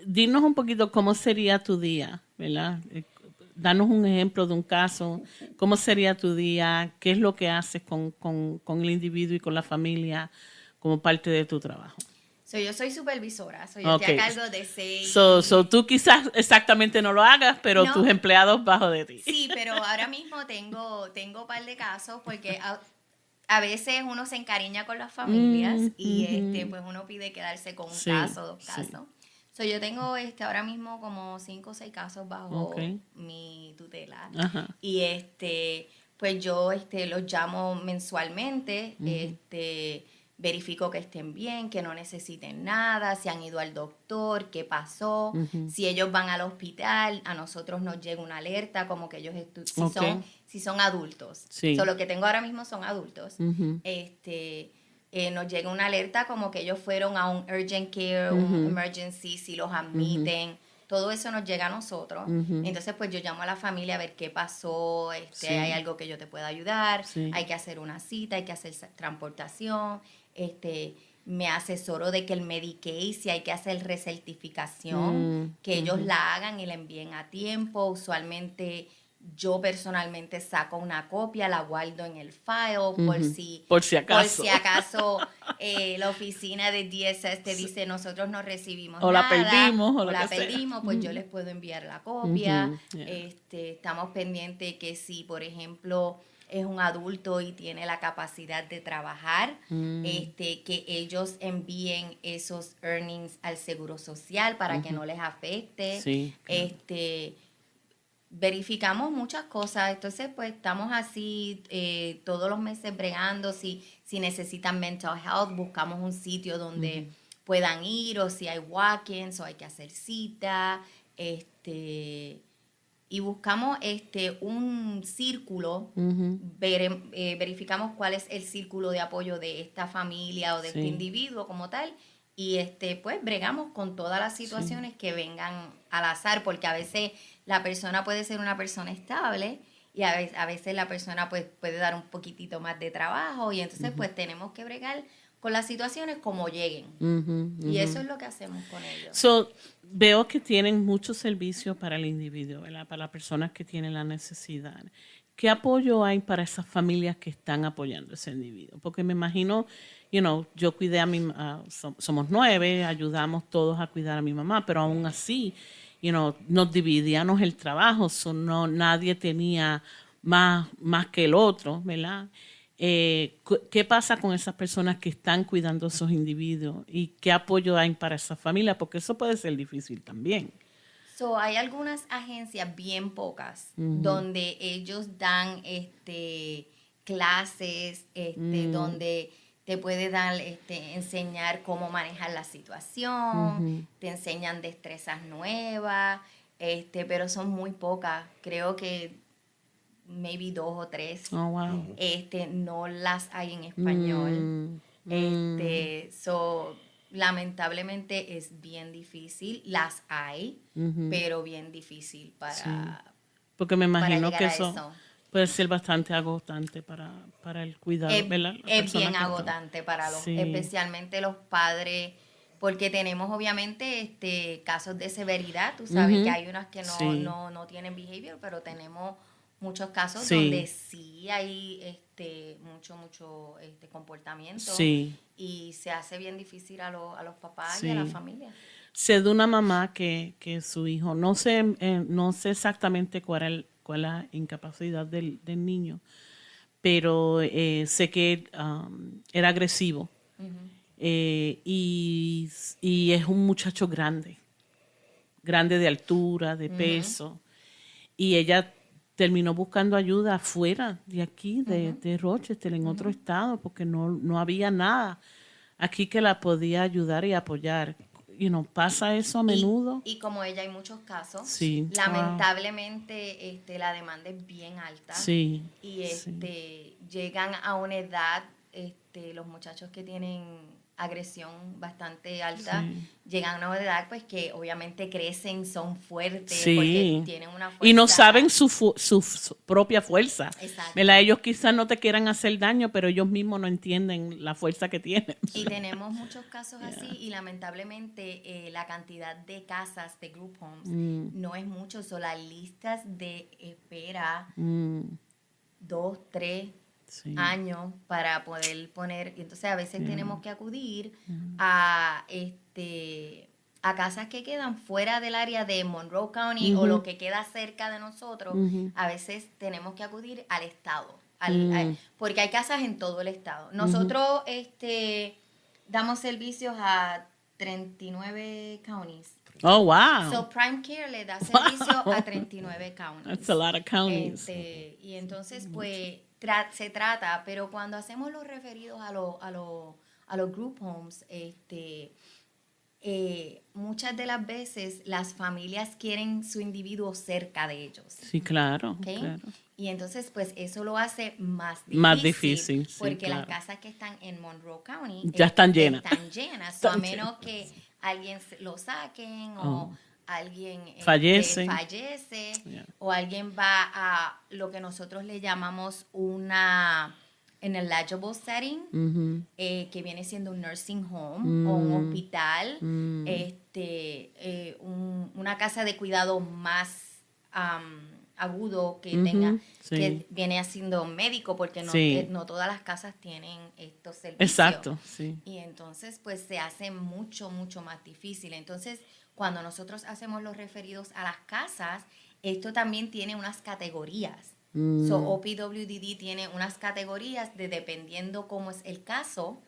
Dinos un poquito cómo sería tu día, ¿verdad? Danos un ejemplo de un caso. ¿Cómo sería tu día? ¿Qué es lo que haces con el individuo y con la familia como parte de tu trabajo? Yo soy supervisora. Yo estoy a cargo de 6. Tú quizás exactamente no lo hagas, pero tus empleados bajo de ti. Sí, pero ahora mismo tengo un par de casos porque a veces uno se encariña con las familias y pues uno pide quedarse con un caso, 2 casos. Yo tengo ahora mismo como 5 o 6 casos bajo mi tutela. Y pues yo los llamo mensualmente, verifico que estén bien, que no necesiten nada, si han ido al doctor, qué pasó, si ellos van al hospital, a nosotros nos llega una alerta como que ellos si son adultos. Lo que tengo ahora mismo son adultos. Nos llega una alerta como que ellos fueron a un urgent care, un emergency, si los admiten, todo eso nos llega a nosotros. Entonces, pues yo llamo a la familia a ver qué pasó, hay algo que yo te pueda ayudar, hay que hacer una cita, hay que hacer transportación, me asesoro de que el Medicaid, si hay que hacer recertificación, que ellos la hagan y la envíen a tiempo. Usualmente yo personalmente saco una copia, la guardo en el file por si acaso la oficina de DSS te dice nosotros no recibimos o nada, o la perdimos, pues yo les puedo enviar la copia. Estamos pendientes que si por ejemplo es un adulto y tiene la capacidad de trabajar, que ellos envíen esos earnings al Seguro Social para que no les afecte. Verificamos muchas cosas, entonces pues estamos así todos los meses bregando, si necesitan mental health, buscamos un sitio donde puedan ir, o si hay walk-ins o hay que hacer cita, y buscamos un círculo, verificamos cuál es el círculo de apoyo de esta familia o de este individuo como tal, y pues bregamos con todas las situaciones que vengan al azar, porque a veces la persona puede ser una persona estable y a veces la persona pues puede dar un poquitito más de trabajo, y entonces pues tenemos que bregar con las situaciones como lleguen. Y eso es lo que hacemos con ellos. Veo que tienen muchos servicios para el individuo, ¿verdad? Para las personas que tienen la necesidad. ¿qué apoyo hay para esas familias que están apoyando a ese individuo? Porque me imagino, yo cuidé somos 9, ayudamos todos a cuidar a mi mamá, pero aún así, nos dividíamos el trabajo, nadie tenía más que el otro, ¿verdad? ¿Qué pasa con esas personas que están cuidando a esos individuos y qué apoyo hay para esas familias? Porque eso puede ser difícil también. Hay algunas agencias, bien pocas, donde ellos dan clases, donde te puede dar, enseñar cómo manejar la situación, te enseñan destrezas nuevas, pero son muy pocas. Creo que maybe 2 o 3. Oh, wow. No las hay en español. Lamentablemente es bien difícil. Las hay, pero bien difícil para porque me imagino para que llegar a eso puede ser bastante agotante para el cuidado, ¿verdad? Es bien agotante para especialmente los padres, porque tenemos obviamente casos de severidad. Tú sabes que hay unas que no tienen behavior, pero tenemos muchos casos donde sí hay mucho comportamiento y se hace bien difícil a los papás y a la familia. Sé de una mamá que su hijo, no sé exactamente cuál es la incapacidad del niño, pero sé que era agresivo y es un muchacho grande de altura, de peso, y ella terminó buscando ayuda afuera de aquí, de Rochester, en otro estado, porque no había nada aquí que la podía ayudar y apoyar. Pasa eso a menudo. Y como ella hay muchos casos, sí. lamentablemente la demanda es bien alta. Sí. Y llegan a una edad, los muchachos que tienen agresión bastante alta, llegan a una edad pues que obviamente crecen, son fuertes, porque tienen una fuerza. Y no saben su propia fuerza. Exacto. ¿Verdad? Ellos quizás no te quieran hacer daño, pero ellos mismos no entienden la fuerza que tienen. Y tenemos muchos casos así, y lamentablemente la cantidad de casas, de group homes, no es mucho. Son las listas de espera 2, 3 años para poder poner, y entonces a veces tenemos que acudir a casas que quedan fuera del área de Monroe County o lo que queda cerca de nosotros. A veces tenemos que acudir al estado, porque hay casas en todo el estado. Nosotros damos servicios a 39 counties. Oh, wow. So Prime Care le da servicio a 39 counties. That's a lot of counties. Y entonces pues se trata, pero cuando hacemos los referidos a los group homes, muchas de las veces las familias quieren su individuo cerca de ellos. Sí, claro, ¿Okay? claro. Y entonces pues eso lo hace más difícil. Más difícil, sí, porque claro. las casas que están en Monroe County ya están llenas. So, a menos que alguien lo saquen o alguien fallece o alguien va a lo que nosotros le llamamos en el eligible setting, que viene siendo un nursing home o un hospital, una casa de cuidado más agudo que tenga, que viene siendo médico, porque no todas las casas tienen estos servicios. Exacto, sí. Y entonces pues se hace mucho más difícil. Entonces cuando nosotros hacemos los referidos a las casas, esto también tiene unas categorías. So OPWDD tiene unas categorías dependiendo cómo es el caso,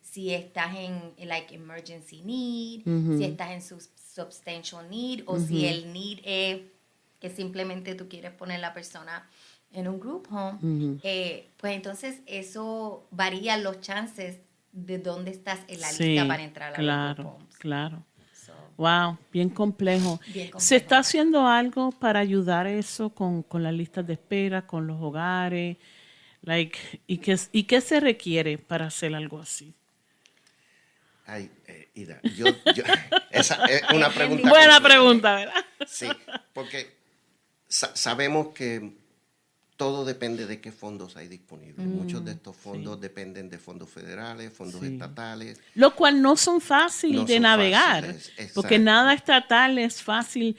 si estás en emergency need, si estás en substantial need, o si el need es que simplemente tú quieres poner la persona en un group home, pues entonces eso varía los chances de dónde estás en la lista para entrar a los group homes. Claro. Wow, bien complejo. ¿Se está haciendo algo para ayudar eso con las listas de espera, con los hogares? ¿Y qué se requiere para hacer algo así? Ay, Ida, esa es una pregunta. Buena pregunta, ¿verdad? Sí, porque sabemos que todo depende de qué fondos hay disponibles. Muchos de estos fondos dependen de fondos federales, fondos estatales. Lo cual no son fáciles de navegar, porque nada estatal es fácil.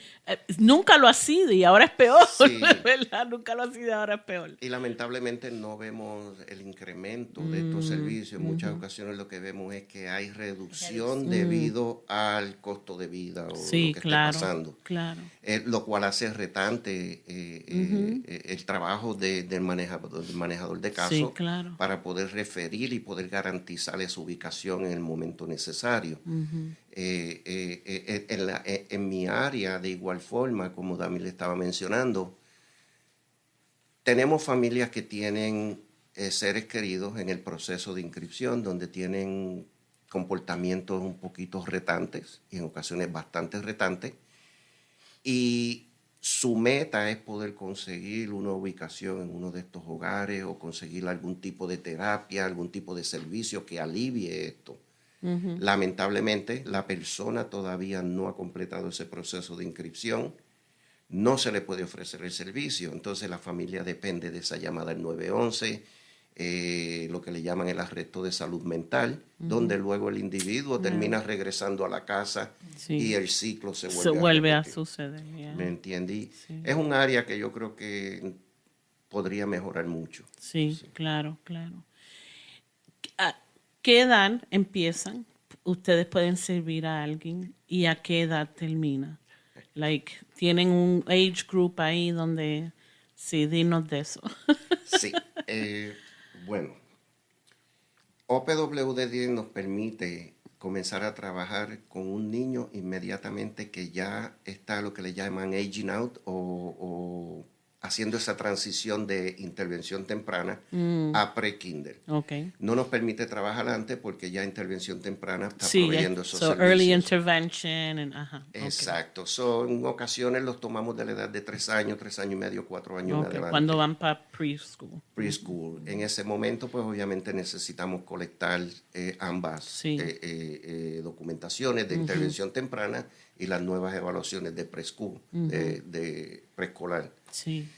Nunca lo ha sido y ahora es peor, Sí. ¿verdad? Nunca lo ha sido y ahora es peor. Y lamentablemente no vemos el incremento de estos servicios. En muchas ocasiones lo que vemos es que hay reducción debido al costo de vida o Sí, lo que claro, esté pasando. claro. Lo cual hace retante el trabajo del manejador de caso Sí, claro. para poder referir y poder garantizarle su ubicación en el momento necesario. En mi área, de igual forma, como Dami le estaba mencionando, tenemos familias que tienen seres queridos en el proceso de inscripción, donde tienen comportamientos un poquito retantes, y en ocasiones bastante retantes, y su meta es poder conseguir una ubicación en uno de estos hogares o conseguir algún tipo de terapia, algún tipo de servicio que alivie esto. Lamentablemente, la persona todavía no ha completado ese proceso de inscripción, no se le puede ofrecer el servicio, entonces la familia depende de esa llamada al 911, lo que le llaman el arresto de salud mental, donde luego el individuo termina regresando a la casa y el ciclo se vuelve a repetir. suceder. Yeah. ¿Me entiendí? Sí. Es un área que yo creo que podría mejorar mucho. Sí, claro, claro. ¿A qué edad empiezan? Ustedes pueden servir a alguien y a qué edad termina. Tienen un age group ahí donde sí, dinos de eso. Sí. Bueno, OPWD nos permite comenzar a trabajar con un niño inmediatamente que ya está lo que le llaman aging out o haciendo esa transición de intervención temprana a pre-kinder. Okay. No nos permite trabajar antes porque ya intervención temprana está Sí, proveyendo esos so servicios. early intervention. Exacto. En ocasiones los tomamos de la edad de 3 años, 3 años y medio, 4 años en adelante. Cuando van para preschool. Preschool. En ese momento, pues obviamente necesitamos colectar ambas documentaciones de intervención temprana y las nuevas evaluaciones de preschool, de preescolar. Sí.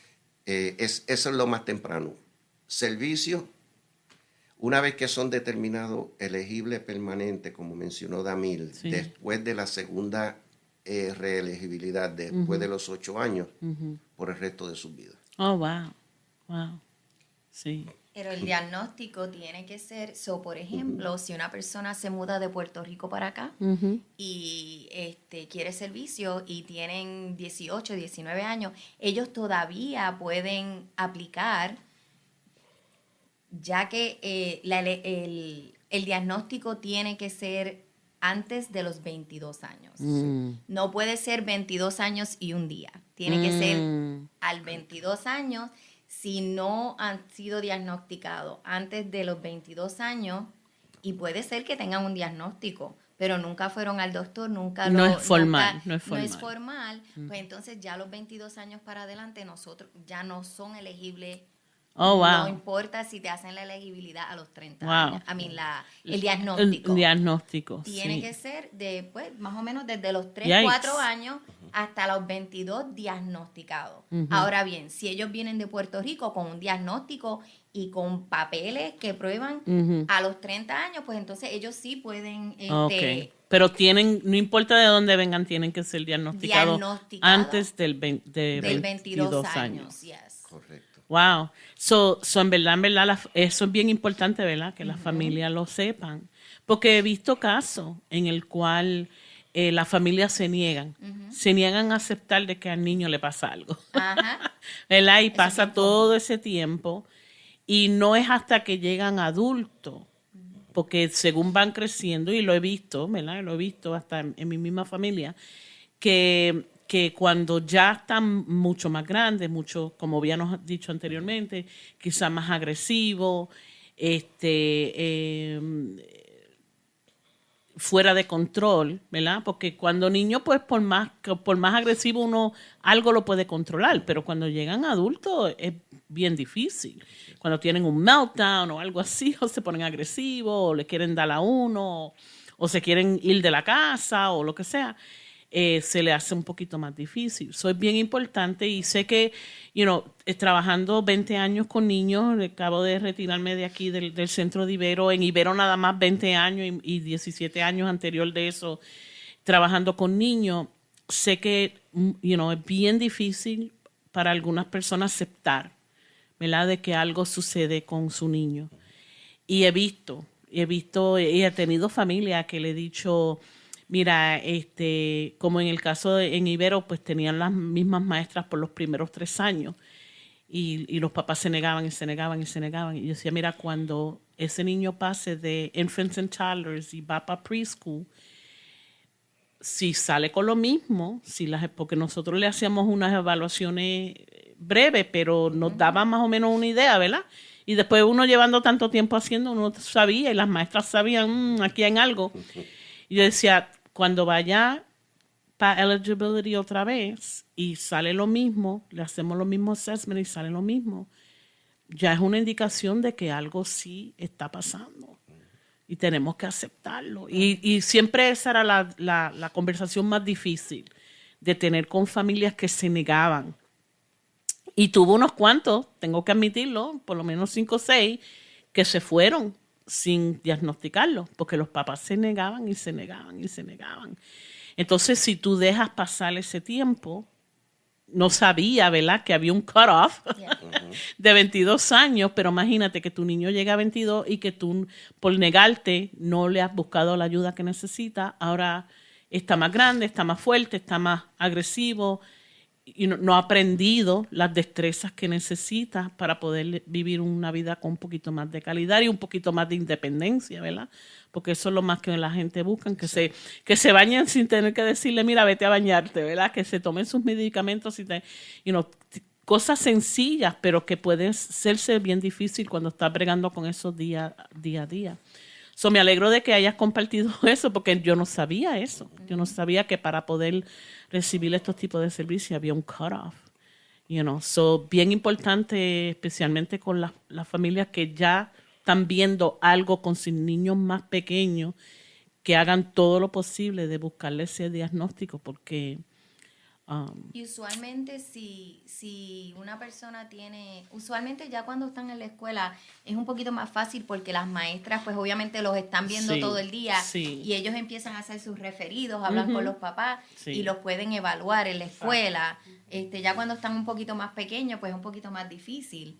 Eso es lo más temprano. Servicios, una vez que son determinados elegibles permanentes, como mencionó Damil, después de la segunda reelegibilidad, después de los 8 años, por el resto de su vida. Oh, wow. Wow. Sí. Pero el diagnóstico tiene que ser, por ejemplo, si una persona se muda de Puerto Rico para acá y quiere servicio y tienen 18, 19 años, ellos todavía pueden aplicar, ya que el diagnóstico tiene que ser antes de los 22 años. No puede ser 22 años y un día. Tiene que ser al 22 años. Si no han sido diagnosticados antes de los 22 años, y puede ser que tengan un diagnóstico, pero nunca fueron al doctor, no es formal, pues entonces ya a los 22 años para adelante nosotros ya no son elegibles. Oh, wow. No importa si te hacen la elegibilidad a los 30 años. El diagnóstico. El diagnóstico, tiene que ser más o menos desde los 3, Yikes. 4 años hasta los 22 diagnosticados. Ahora bien, si ellos vienen de Puerto Rico con un diagnóstico y con papeles que prueban a los 30 años, pues entonces ellos sí pueden... Okay. Pero no importa de dónde vengan, tienen que ser diagnosticados antes del 22 años. Yes. Correcto. Wow. En verdad, eso es bien importante, ¿verdad? Que las familias lo sepan. Porque he visto casos en el cual las familias se niegan a aceptar de que al niño le pasa algo. ¿Verdad? Y pasa todo ese tiempo y no es hasta que llegan adultos, porque según van creciendo, y lo he visto, ¿verdad? Lo he visto hasta en mi misma familia, que cuando ya están mucho más grandes, mucho, como habíamos dicho anteriormente, quizás más agresivos, fuera de control, ¿verdad? Porque cuando niño, pues por más agresivo uno algo lo puede controlar, pero cuando llegan adultos es bien difícil. Cuando tienen un meltdown o algo así, o se ponen agresivos, o le quieren dar a uno, o se quieren ir de la casa, o lo que sea, se le hace un poquito más difícil. Eso es bien importante y sé que, trabajando 20 años con niños, acabo de retirarme de aquí del centro de Ibero, en Ibero nada más 20 años y 17 años anterior de eso, trabajando con niños, sé que es bien difícil para algunas personas aceptar, ¿verdad?, de que algo sucede con su niño. Y he visto y he tenido familia que le he dicho, mira, como en el caso en Ibero, pues tenían las mismas maestras por los primeros 3 años y los papás se negaban y se negaban y se negaban. Y yo decía, mira, cuando ese niño pase de infants and toddlers y va para preschool, si sale con lo mismo, porque nosotros le hacíamos unas evaluaciones breves, pero nos daba más o menos una idea, ¿verdad? Y después uno llevando tanto tiempo haciendo, uno sabía y las maestras sabían, aquí hay algo. Y yo decía, cuando vaya para eligibility otra vez y sale lo mismo, le hacemos los mismos assessment y sale lo mismo, ya es una indicación de que algo sí está pasando. Y tenemos que aceptarlo. Y siempre esa era la conversación más difícil de tener con familias que se negaban. Y tuvo unos cuantos, tengo que admitirlo, por lo menos 5 o 6, que se fueron sin diagnosticarlo, porque los papás se negaban y se negaban y se negaban. Entonces, si tú dejas pasar ese tiempo, no sabía, ¿verdad?, que había un cutoff de 22 años, pero imagínate que tu niño llega a 22 y que tú, por negarte, no le has buscado la ayuda que necesita. Ahora está más grande, está más fuerte, está más agresivo y no ha aprendido las destrezas que necesita para poder vivir una vida con un poquito más de calidad y un poquito más de independencia, ¿verdad? Porque eso es lo más que la gente busca, que se bañen sin tener que decirle, mira, vete a bañarte, ¿verdad? Que se tomen sus medicamentos, cosas sencillas, pero que pueden serse bien difícil cuando estás bregando con eso día a día. So, me alegro de que hayas compartido eso, porque yo no sabía eso. Yo no sabía que para poder recibir estos tipos de servicios había un cutoff. So, bien importante, especialmente con las familias que ya están viendo algo con sus niños más pequeños, que hagan todo lo posible de buscarle ese diagnóstico, porque y usualmente si una persona usualmente ya cuando están en la escuela es un poquito más fácil porque las maestras pues obviamente los están viendo todo el día y ellos empiezan a hacer sus referidos, hablan con los papás y los pueden evaluar en la escuela. Ya cuando están un poquito más pequeños pues es un poquito más difícil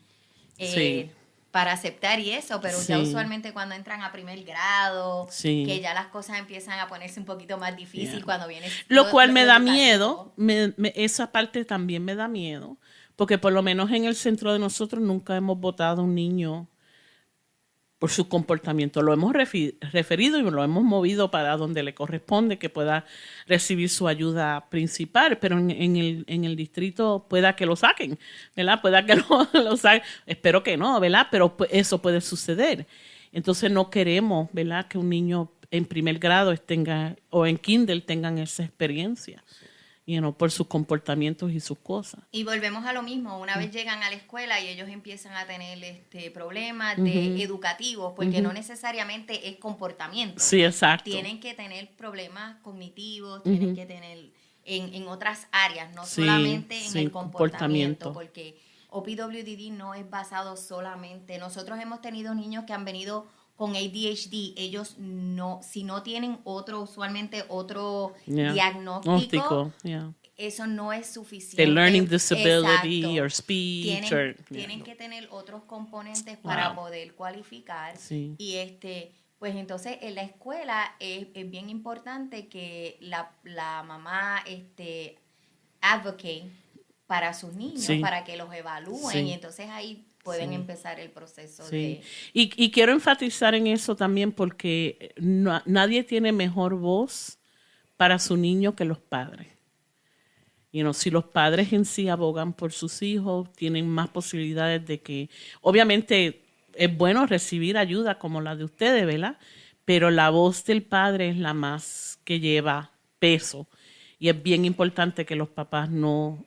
para aceptar y eso, pero ya usualmente cuando entran a primer grado, que ya las cosas empiezan a ponerse un poquito más difícil cuando viene... Lo cual me da miedo, esa parte también me da miedo, porque por lo menos en el centro de nosotros nunca hemos votado a un niño por su comportamiento. Lo hemos referido y lo hemos movido para donde le corresponde, que pueda recibir su ayuda principal, pero en el distrito pueda que lo saquen, ¿verdad? Pueda que lo saquen. Espero que no, ¿verdad? Pero eso puede suceder. Entonces no queremos, ¿verdad?, que un niño en primer grado o en kinder tengan esa experiencia. Por sus comportamientos y sus cosas. Y volvemos a lo mismo, una vez llegan a la escuela y ellos empiezan a tener problemas educativos, porque no necesariamente es comportamiento. Sí, exacto. Tienen que tener problemas cognitivos, tienen que tener en otras áreas, no solamente en el comportamiento, porque OPWDD no es basado solamente, nosotros hemos tenido niños que han venido con ADHD, ellos si no tienen usualmente otro diagnóstico, eso no es suficiente. The learning disability or speech. Tienen que tener otros componentes para poder cualificar. Sí. Y pues entonces en la escuela es bien importante que la mamá advocate para sus niños, para que los evalúen, y entonces ahí pueden empezar el proceso de... Y quiero enfatizar en eso también porque nadie tiene mejor voz para su niño que los padres. Si los padres en sí abogan por sus hijos, tienen más posibilidades de que... Obviamente es bueno recibir ayuda como la de ustedes, ¿verdad? Pero la voz del padre es la más que lleva peso. Y es bien importante que los papás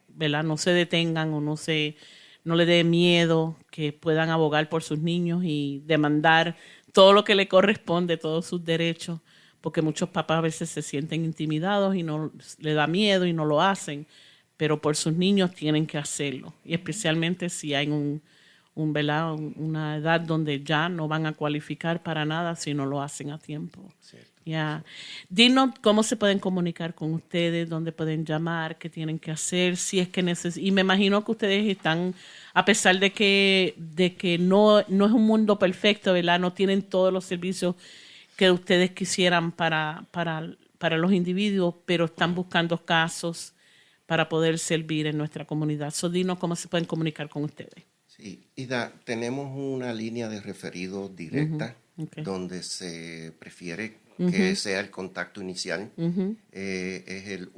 ¿verdad?, no se detengan o no le dé miedo, que puedan abogar por sus niños y demandar todo lo que le corresponde, todos sus derechos, porque muchos papás a veces se sienten intimidados y no le da miedo y no lo hacen, pero por sus niños tienen que hacerlo, y especialmente si hay ¿verdad?, una edad donde ya no van a cualificar para nada si no lo hacen a tiempo. Ya. Dinos cómo se pueden comunicar con ustedes, dónde pueden llamar, qué tienen que hacer, si es que necesitan. Y me imagino que ustedes están, a pesar de que no es un mundo perfecto, ¿verdad? No tienen todos los servicios que ustedes quisieran para los individuos, pero están buscando casos para poder servir en nuestra comunidad. So, dinos cómo se pueden comunicar con ustedes. Sí, Ida, tenemos una línea de referidos directa Okay. donde se prefiere que sea el contacto inicial. Es el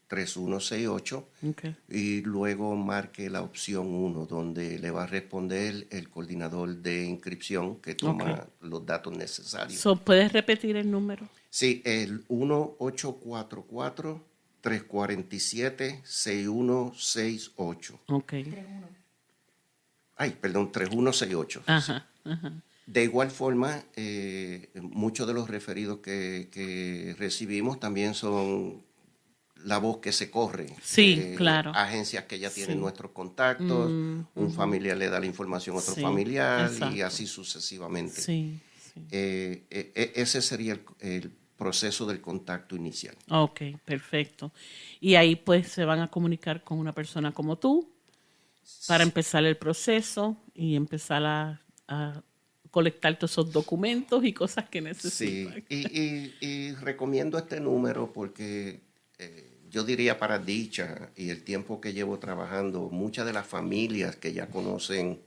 1-844-347-3168 Okay. y luego marque la opción 1 donde le va a responder el coordinador de inscripción que toma los datos necesarios. So, ¿puedes repetir el número? Sí, el 1-844-347-6168. Okay. Ay, perdón, 3168. Ajá, ajá. De igual forma, muchos de los referidos que recibimos también son la voz que se corre. Sí, claro. Agencias que ya tienen Sí. nuestros contactos, un familiar le da la información a otro Sí, familiar y exacto. así sucesivamente. Sí, sí. Ese sería el proceso del contacto inicial. Ok, perfecto. Y ahí pues se van a comunicar con una persona como tú para empezar el proceso y empezar a colectar todos esos documentos y cosas que Sí, necesitan. y recomiendo este número porque yo diría para dicha y el tiempo que llevo trabajando, muchas de las familias que ya conocen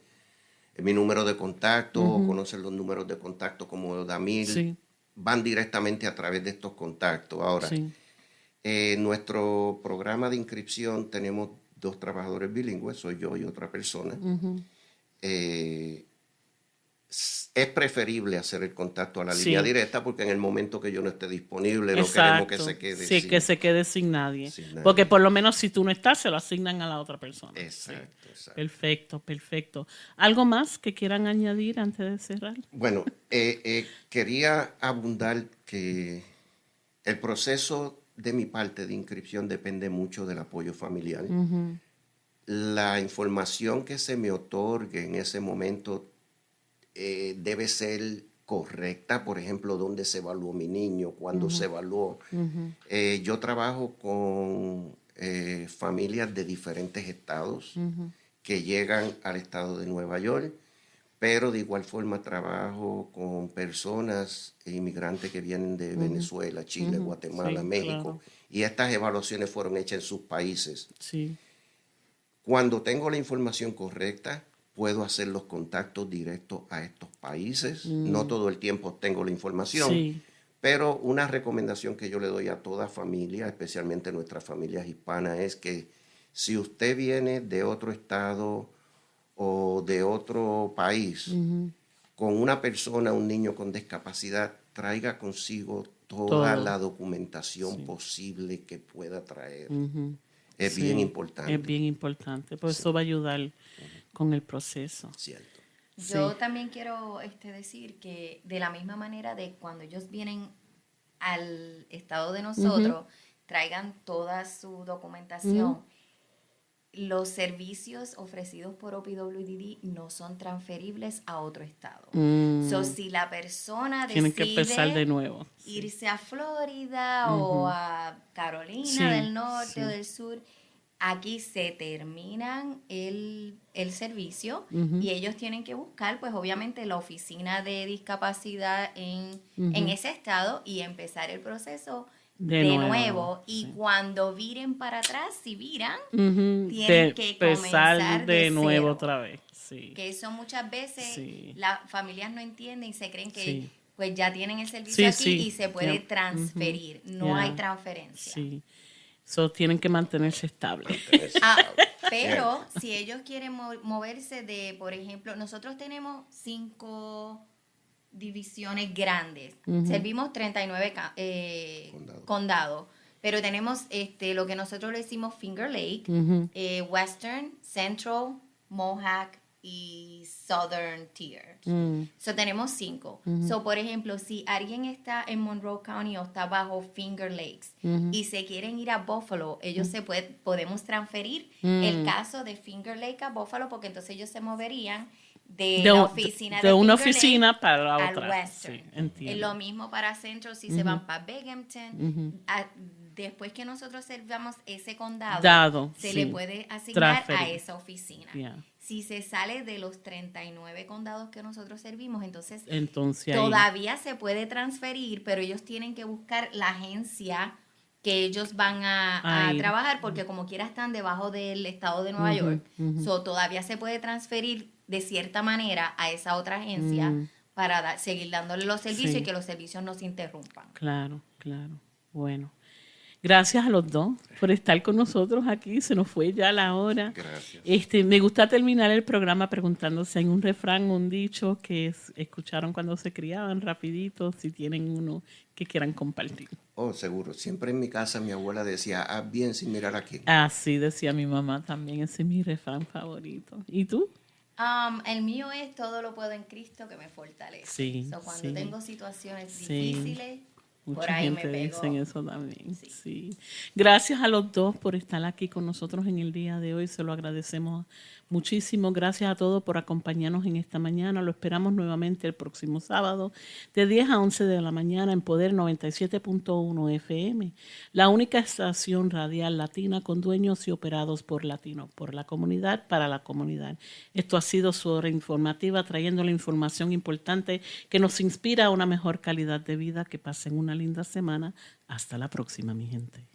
mi número de contacto, o conocen los números de contacto como Damil, Sí. van directamente a través de estos contactos. Ahora, Sí. en nuestro programa de inscripción tenemos 2 trabajadores bilingües, soy yo y otra persona. Es preferible hacer el contacto a la Sí. línea directa porque en el momento que yo no esté disponible no queremos Exacto. que se quede Sí, sin- que se quede sin nadie. sin nadie. Porque por lo menos si tú no estás, se lo asignan a la otra persona. Exacto, exacto. Perfecto, perfecto. ¿Algo más que quieran añadir antes de cerrar? Bueno, quería abundar que el proceso de mi parte de inscripción depende mucho del apoyo familiar. La información que se me otorgue en ese momento debe ser correcta. Por ejemplo, dónde se evaluó mi niño, cuándo se evaluó. Yo trabajo con familias de diferentes estados que llegan al estado de Nueva York, pero de igual forma trabajo con personas inmigrantes que vienen de Venezuela, Chile, Guatemala, Sí, México, claro. y estas evaluaciones fueron hechas en sus países. Sí. Cuando tengo la información correcta, puedo hacer los contactos directos a estos países. No todo el tiempo tengo la información, Sí. pero una recomendación que yo le doy a toda familia, especialmente nuestras familias hispanas, es que si usted viene de otro estado o de otro país, con una persona, un niño con discapacidad, traiga consigo toda Todo. la documentación posible que pueda traer. Es Sí, bien importante. Es bien importante, pues eso va a ayudar con el proceso. Cierto. Yo también quiero decir que de la misma manera de cuando ellos vienen al estado de nosotros, traigan toda su documentación. Los servicios ofrecidos por OPWDD no son transferibles a otro estado. So, si la persona Tienen que decide empezar de nuevo. Sí. irse a Florida o a Carolina Sí, del Norte sí. o del Sur, aquí se terminan el servicio y ellos tienen que buscar, pues obviamente, la oficina de discapacidad en ese estado y empezar el proceso De de nuevo, nuevo. Y cuando viren para atrás, si viran, Tienen tienen que comenzar de nuevo cero. otra vez. Sí. Que eso muchas veces Sí. las familias no entienden y se creen que Sí. pues ya tienen el servicio Sí, aquí sí. y se puede Ya. transferir. No Ya. hay transferencia. Sí. So, tienen que mantenerse estables. Pero si ellos quieren moverse de, por ejemplo, nosotros tenemos 5 divisiones grandes. Servimos 39 condados. Pero tenemos lo que nosotros le decimos Finger Lake, Western, Central, Mohawk y Southern Tier. So tenemos 5. So, por ejemplo, si alguien está en Monroe County o está bajo Finger Lakes y se quieren ir a Buffalo, ellos podemos transferir el caso de Finger Lake a Buffalo porque entonces ellos se moverían de la oficina de una Finger Lake oficina para la al otra. Western. Sí, entiendo. Es lo mismo para Central si se van para Binghamton. Después que nosotros servamos ese condado, se le puede asignar a esa oficina. Yeah. Si se sale de los 39 condados que nosotros servimos, entonces ahí, todavía se puede transferir, pero ellos tienen que buscar la agencia que ellos van a trabajar, porque como quiera están debajo del estado de Nueva York. So, todavía se puede transferir de cierta manera a esa otra agencia para seguir dándole los servicios y que los servicios no se interrumpan. Claro, claro. Bueno. Gracias a los dos por estar con nosotros aquí. Se nos fue ya la hora. Gracias. Me gusta terminar el programa preguntando si hay un refrán o un dicho que escucharon cuando se criaban, rapidito, si tienen uno que quieran compartir. Oh, seguro. Siempre en mi casa mi abuela decía, haz bien sin mirar aquí. Así decía mi mamá también. Ese es mi refrán favorito. ¿Y tú? El mío es todo lo puedo en Cristo que me fortalece. Sí, cuando tengo situaciones sí. difíciles, por Mucha ahí gente me pego. dice eso también. Sí. Gracias a los dos por estar aquí con nosotros en el día de hoy. Se lo agradecemos muchísimo. Gracias a todos por acompañarnos en esta mañana. Lo esperamos nuevamente el próximo sábado de 10 a 11 de la mañana en Poder 97.1 FM, la única estación radial latina con dueños y operados por latinos, por la comunidad, para la comunidad. Esto ha sido su hora informativa, trayendo la información importante que nos inspira a una mejor calidad de vida. Que pasen una linda semana. Hasta la próxima, mi gente.